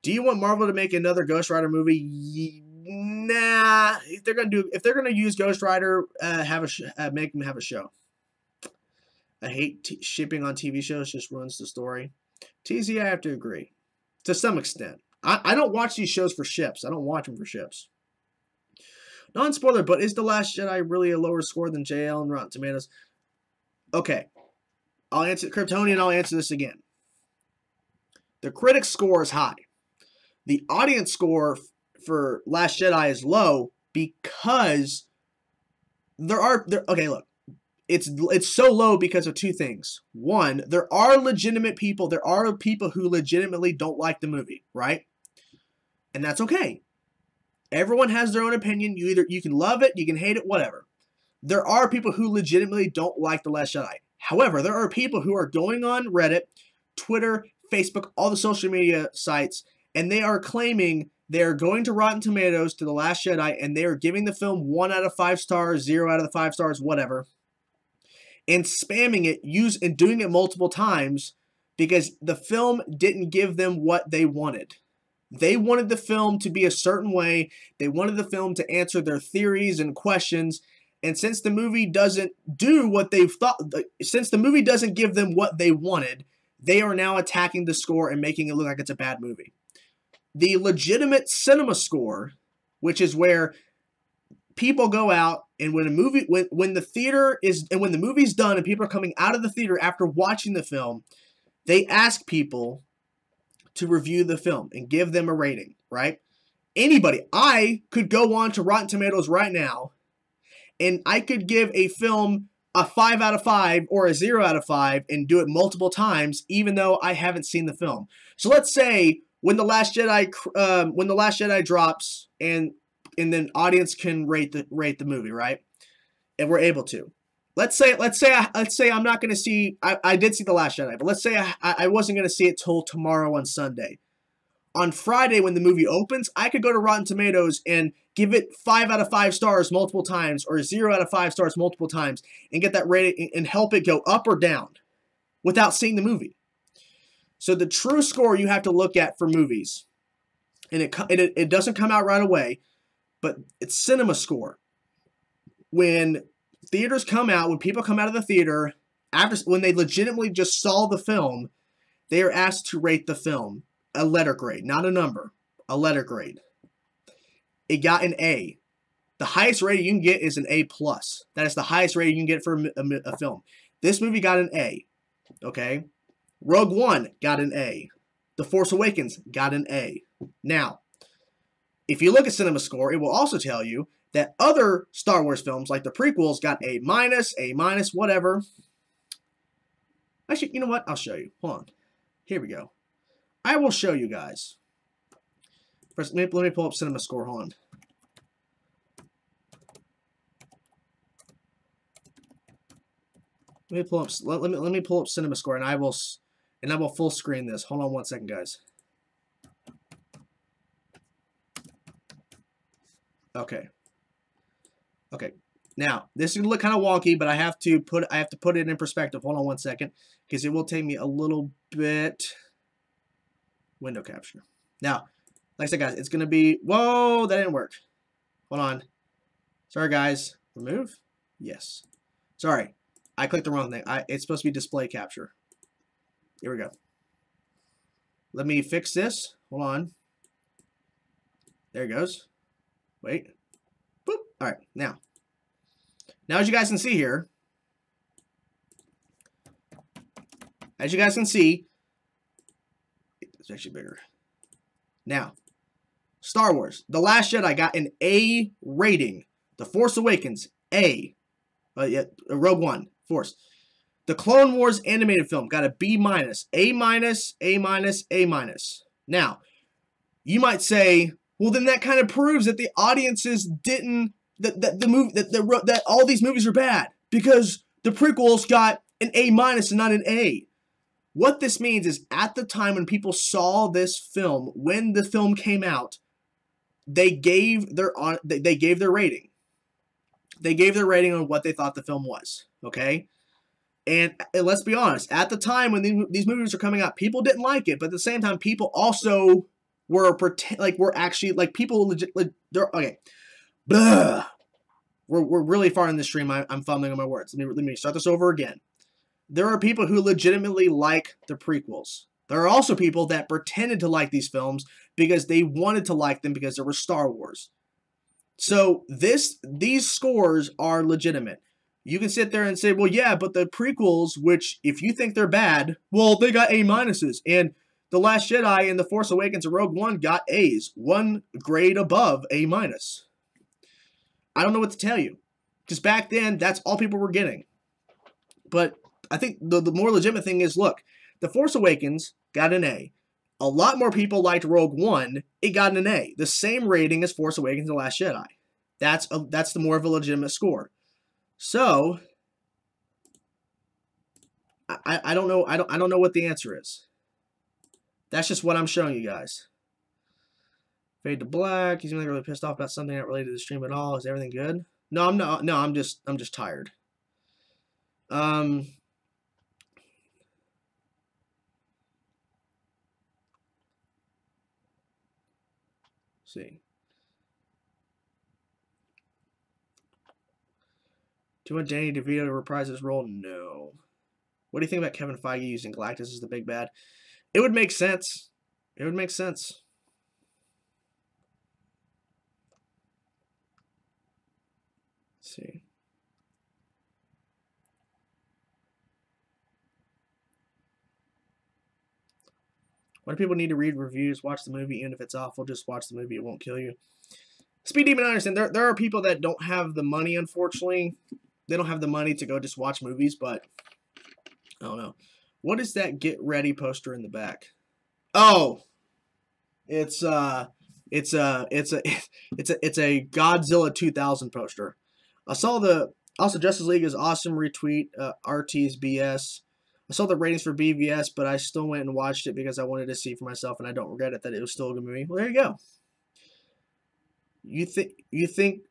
Speaker 1: Do you want Marvel to make another Ghost Rider movie? Nah. If they're gonna use Ghost Rider, make them have a show. I hate shipping on TV shows; just ruins the story. TZ, I have to agree, to some extent. I don't watch these shows for ships. I don't watch them for ships. Non-spoiler, but is The Last Jedi really a lower score than JL and Rotten Tomatoes? Okay, I'll answer Kryptonian. I'll answer this again. The critic score is high. The audience score for Last Jedi is low because okay, look. It's so low because of 2 things. One, there are legitimate people. There are people who legitimately don't like the movie, right? And that's okay. Everyone has their own opinion. You can love it, you can hate it, whatever. There are people who legitimately don't like The Last Jedi. However, there are people who are going on Reddit, Twitter, Facebook, all the social media sites, and they are claiming they are going to Rotten Tomatoes to The Last Jedi, and they are giving the film 1 out of 5 stars, 0 out of the 5 stars, whatever, and spamming it, and doing it multiple times because the film didn't give them what they wanted. They wanted the film to be a certain way. They wanted the film to answer their theories and questions. And since the movie doesn't do what they've thought, since the movie doesn't give them what they wanted, they are now attacking the score and making it look like it's a bad movie. The legitimate cinema score, which is where people go out and when the movie's done and people are coming out of the theater after watching the film, they ask people to review the film and give them a rating, right? Anybody, I could go on to Rotten Tomatoes right now and I could give a film a 5 out of 5 or a 0 out of 5 and do it multiple times, even though I haven't seen the film. So let's say when the Last Jedi drops and then audience can rate the movie, right? And we're able to. Let's say I'm not going to see. I did see the Last Jedi, but let's say I wasn't going to see it till tomorrow on Sunday. On Friday, when the movie opens, I could go to Rotten Tomatoes and give it 5 out of 5 stars multiple times or 0 out of 5 stars multiple times and get that rating and help it go up or down without seeing the movie. So the true score you have to look at for movies, and it doesn't come out right away, but it's cinema score. When theaters come out, when people come out of the theater, when they legitimately just saw the film, they are asked to rate the film. A letter grade, not a number. A letter grade. It got an A. The highest rating you can get is an A+. That is the highest rating you can get for a film. This movie got an A. Okay? Rogue One got an A. The Force Awakens got an A. Now, if you look at Cinema Score, it will also tell you that other Star Wars films, like the prequels, got A-, A-, whatever. Actually, you know what? I'll show you. Hold on. Here we go. I will show you guys. First, let me pull up Cinema Score. Hold on. Let me pull up Cinema Score, and I will full screen this. Hold on one second, guys. Okay. Okay. Now, this is gonna look kind of wonky, but I have to put it in perspective. Hold on one second, because it will take me a little bit. Window capture. Now, like I said, guys, it's gonna be. Whoa, that didn't work. Hold on. Sorry, guys. Remove. Yes. Sorry, I clicked the wrong thing. It's supposed to be display capture. Here we go. Let me fix this. Hold on. There it goes. Wait. Boop. All right. Now, as you guys can see here, it's actually bigger. Now, Star Wars, The Last Jedi got an A rating. The Force Awakens, A. Rogue One, Force. The Clone Wars animated film got a B-, A-, A-. Now, you might say, well, then that kind of proves that the audiences didn't, that all these movies are bad because the prequels got an A- and not an A. What this means is at the time when people saw this film, when the film came out, they gave their rating. They gave their rating on what they thought the film was, okay? And let's be honest, at the time when these movies were coming out, people didn't like it, but at the same time, people also were people legit. Okay, blah. We're really far in the stream. I'm fumbling on my words. Let me start this over again. There are people who legitimately like the prequels. There are also people that pretended to like these films because they wanted to like them because there was Star Wars. So these scores are legitimate. You can sit there and say, well, yeah, but the prequels, which if you think they're bad, well, they got A-, and The Last Jedi and The Force Awakens and Rogue One got A's, one grade above A-. I don't know what to tell you, because back then, that's all people were getting. But I think the more legitimate thing is, look, The Force Awakens got an A. A lot more people liked Rogue One. It got an A. The same rating as Force Awakens and The Last Jedi. That's the more of a legitimate score. So I don't know. I don't know what the answer is. That's just what I'm showing you guys. Fade to black. He's really pissed off about something not related to the stream at all. Is everything good? No, I'm not. No, I'm just tired. see. Do you want Danny DeVito to reprise his role? No. What do you think about Kevin Feige using Galactus as the big bad? It would make sense. It would make sense. Let's see. Why do people need to read reviews? Watch the movie, even if it's awful. Just watch the movie. It won't kill you. Speed Demon, I understand. There are people that don't have the money, unfortunately. They don't have the money to go just watch movies, but I don't know. What is that Get Ready poster in the back? Oh, it's a Godzilla 2000 poster. I saw also Justice League is awesome retweet. RT's BS. I saw the ratings for BVS, but I still went and watched it because I wanted to see for myself, and I don't regret it that it was still a good movie. Well, there you go. You think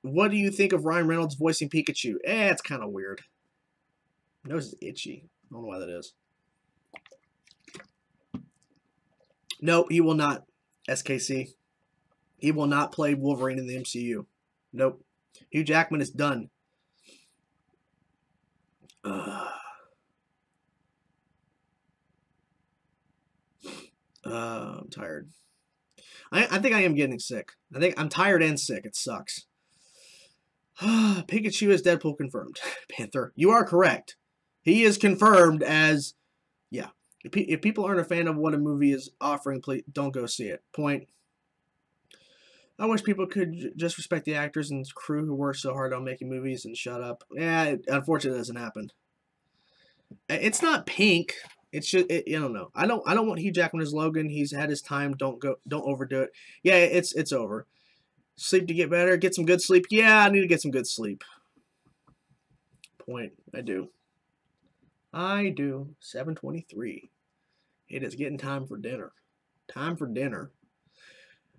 Speaker 1: what do you think of Ryan Reynolds voicing Pikachu? It's kind of weird. My nose is itchy. I don't know why that is. Nope, he will not. SKC. He will not play Wolverine in the MCU. Nope. Hugh Jackman is done. I'm tired. I think I am getting sick. I think I'm tired and sick. It sucks. Pikachu is Deadpool confirmed. Panther, you are correct. He is confirmed as, yeah. If people aren't a fan of what a movie is offering, please don't go see it. Point. I wish people could just respect the actors and crew who work so hard on making movies and shut up. Yeah, unfortunately, it doesn't happen. It's not Pink. It's just I don't know. I don't want Hugh Jackman as Logan. He's had his time. Don't overdo it. Yeah, it's over. Sleep to get better. Get some good sleep. Yeah, I need to get some good sleep. Point. I do. 7:23. It is getting time for dinner. Time for dinner.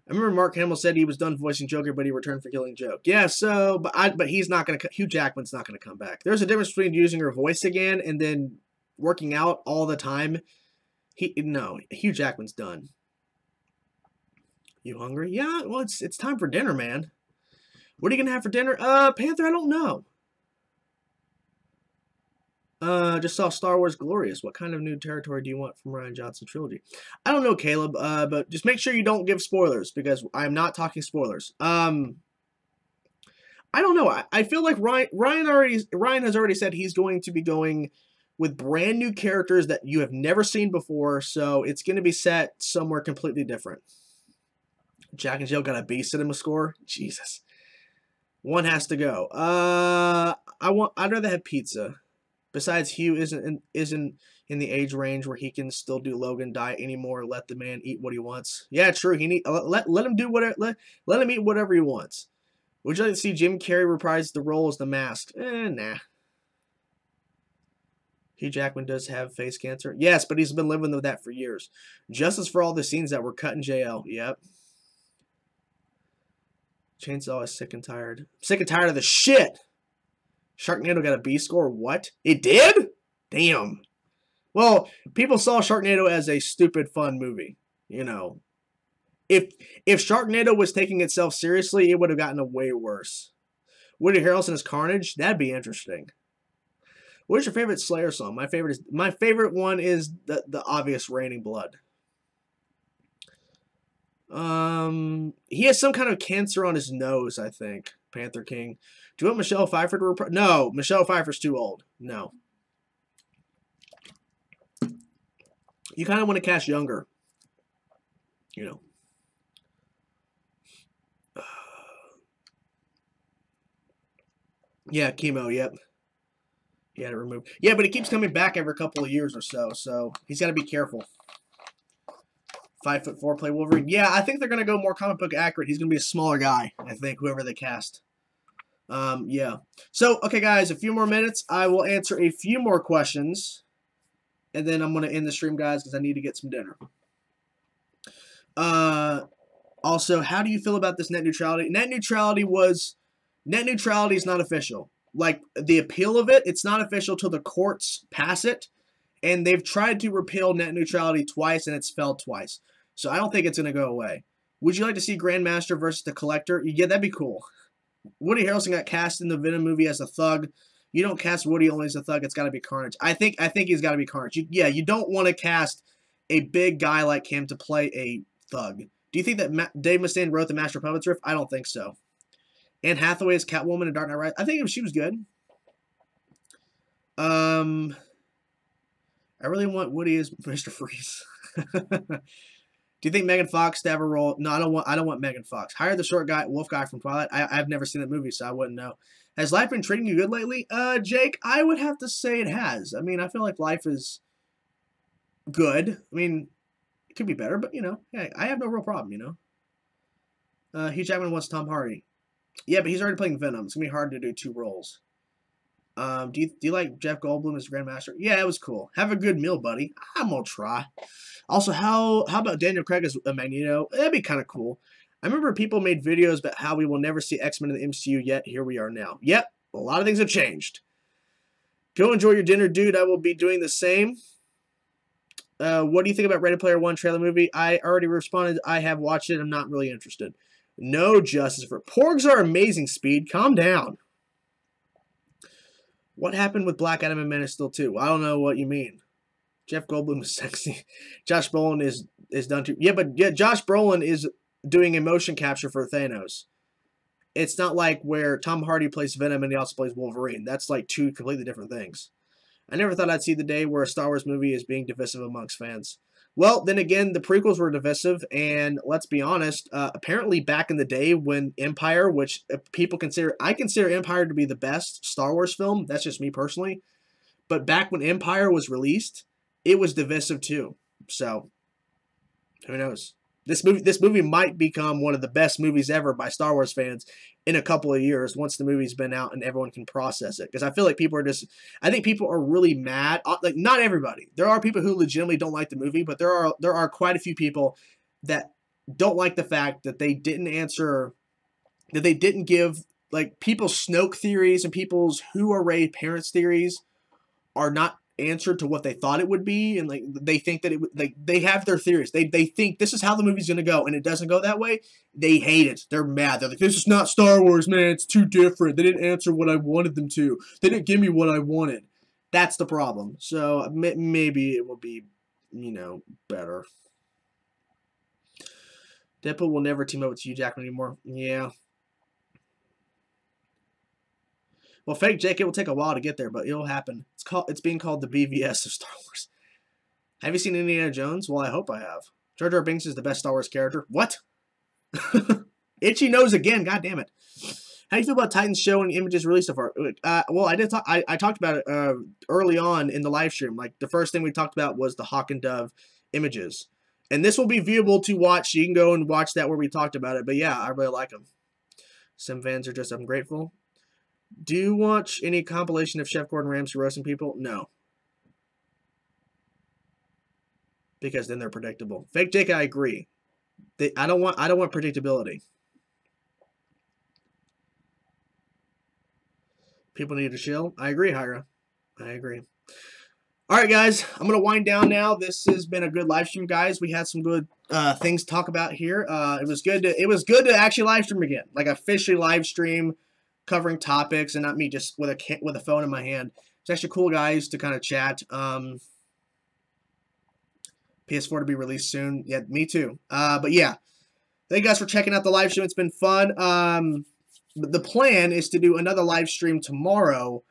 Speaker 1: I remember Mark Hamill said he was done voicing Joker, but he returned for Killing Joke. Yeah, so but he's not gonna. Hugh Jackman's not gonna come back. There's a difference between using her voice again and then working out all the time. Hugh Jackman's done. You hungry? Yeah. Well, it's time for dinner, man. What are you gonna have for dinner? Panther. I don't know. Just saw Star Wars Glorious. What kind of new territory do you want from Rian Johnson trilogy? I don't know, Caleb. But just make sure you don't give spoilers because I'm not talking spoilers. I don't know. I feel like Ryan has already said he's going to be going with brand new characters that you have never seen before. So it's going to be set somewhere completely different. Jack and Jill got a B cinema score. Jesus. One has to go. I'd rather have pizza. Besides, Hugh isn't in the age range where he can still do Logan diet anymore. Let the man eat what he wants. Yeah, true. Let him do whatever. Let him eat whatever he wants. Would you like to see Jim Carrey reprise the role as the Mask? Nah. Hugh Jackman does have face cancer. Yes, but he's been living with that for years. Justice for all the scenes that were cut in JL. Yep. Chainsaw is sick and tired. Sick and tired of the shit. Sharknado got a B score? What? It did? Damn. Well, people saw Sharknado as a stupid, fun movie. You know. If Sharknado was taking itself seriously, it would have gotten way worse. Woody Harrelson as Carnage? That'd be interesting. What is your favorite Slayer song? My favorite one is the obvious Raining Blood. He has some kind of cancer on his nose, I think. Panther King. Do you want Michelle Pfeiffer to reprise? No, Michelle Pfeiffer's too old. No. You kind of want to cast younger. You know. Yeah, chemo, yep. He had it removed. Yeah, but he keeps coming back every couple of years or so, so he's got to be careful. 5'4", play Wolverine. Yeah, I think they're going to go more comic book accurate. He's going to be a smaller guy, I think, whoever they cast. Yeah. So, okay, guys, a few more minutes. I will answer a few more questions, and then I'm going to end the stream, guys, because I need to get some dinner. Also, how do you feel about this net neutrality? Net neutrality is not official. Like, the appeal of it, it's not official till the courts pass it, and they've tried to repeal net neutrality twice, and it's failed twice. So I don't think it's going to go away. Would you like to see Grandmaster versus the Collector? Yeah, that'd be cool. Woody Harrelson got cast in the Venom movie as a thug. You don't cast Woody only as a thug. It's got to be Carnage. I think he's got to be Carnage. You don't want to cast a big guy like him to play a thug. Do you think that Dave Mustaine wrote the Master of Puppets riff? I don't think so. Anne Hathaway as Catwoman in Dark Knight Rises. I think she was good. I really want Woody as Mr. Freeze. Do you think Megan Fox to have a role? No, I don't want Megan Fox. Hire the short guy, wolf guy from Twilight. I've never seen that movie, so I wouldn't know. Has life been treating you good lately? Jake, I would have to say it has. I mean, I feel like life is good. I mean, it could be better, but, you know, hey, I have no real problem, you know. Hugh Jackman wants Tom Hardy. Yeah, but he's already playing Venom. It's going to be hard to do 2 roles. Do you like Jeff Goldblum as Grandmaster? Yeah, it was cool. Have a good meal, buddy. I'm going to try. Also, how about Daniel Craig as Magneto? That'd be kind of cool. I remember people made videos about how we will never see X-Men in the MCU yet. Here we are now. Yep, a lot of things have changed. Go enjoy your dinner, dude. I will be doing the same. What do you think about Ready Player One trailer movie? I already responded. I have watched it. I'm not really interested. No justice for Porgs are amazing, Speed. Calm down. What happened with Black Adam and Man of Steel 2? I don't know what you mean. Jeff Goldblum is sexy. Josh Brolin is done too. Yeah, but Josh Brolin is doing a motion capture for Thanos. It's not like where Tom Hardy plays Venom and he also plays Wolverine. That's like 2 completely different things. I never thought I'd see the day where a Star Wars movie is being divisive amongst fans. Well, then again, the prequels were divisive, and let's be honest, apparently back in the day when Empire, which people consider, I consider Empire to be the best Star Wars film, that's just me personally, but back when Empire was released, it was divisive too. So, who knows? This movie might become one of the best movies ever by Star Wars fans in a couple of years once the movie's been out and everyone can process it. Because I feel like I think people are really mad. Like, not everybody. There are people who legitimately don't like the movie, but there are quite a few people that don't like the fact that they didn't give, like, people's Snoke theories and people's Who Are Rey parents theories are not answered to what they thought it would be, and like they think that they have their theories. They think this is how the movie's gonna go, and it doesn't go that way. They hate it. They're mad. They're like, this is not Star Wars, man. It's too different. They didn't answer what I wanted them to. They didn't give me what I wanted. That's the problem. So maybe it will be, you know, better. Deadpool will never team up with Hugh Jackman anymore. Yeah. Well, fake Jake, it will take a while to get there, but it'll happen. It's being called the BVS of Star Wars. Have you seen Indiana Jones? Well, I hope I have. Jar Jar Binks is the best Star Wars character. What? Itchy nose again. God damn it. How do you feel about Titans showing images released so far? Well, I talked about it early on in the live stream. Like, the first thing we talked about was the Hawk and Dove images. And this will be viewable to watch. You can go and watch that where we talked about it. But yeah, I really like them. Some fans are just ungrateful. Do you watch any compilation of Chef Gordon Ramsay roasting people? No. Because then they're predictable. Fake Jake, I agree. I don't want predictability. People need to chill. I agree, Hyra. I agree. All right, guys. I'm going to wind down now. This has been a good live stream, guys. We had some good things to talk about here. It was good to actually live stream again. Like, officially live stream, covering topics and not me just with a phone in my hand. It's actually cool, guys, to kind of chat. PS4 to be released soon. Yeah, me too. But yeah, thank you guys for checking out the live stream. It's been fun. The plan is to do another live stream tomorrow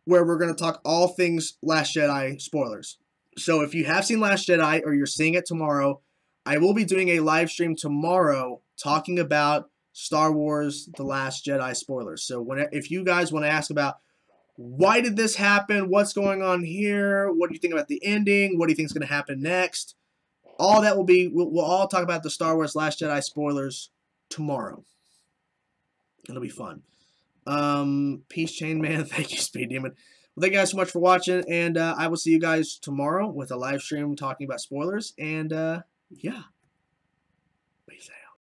Speaker 1: where we're going to talk all things Last Jedi spoilers. So if you have seen Last Jedi or you're seeing it tomorrow, I will be doing a live stream tomorrow talking about Star Wars The Last Jedi spoilers. So if you guys want to ask about why did this happen, what's going on here, what do you think about the ending, what do you think is going to happen next, all that will be, we'll all talk about the Star Wars Last Jedi spoilers tomorrow. It'll be fun. Peace Chain Man, thank you, Speed Demon. Well, thank you guys so much for watching, and I will see you guys tomorrow with a live stream talking about spoilers, and yeah, peace out.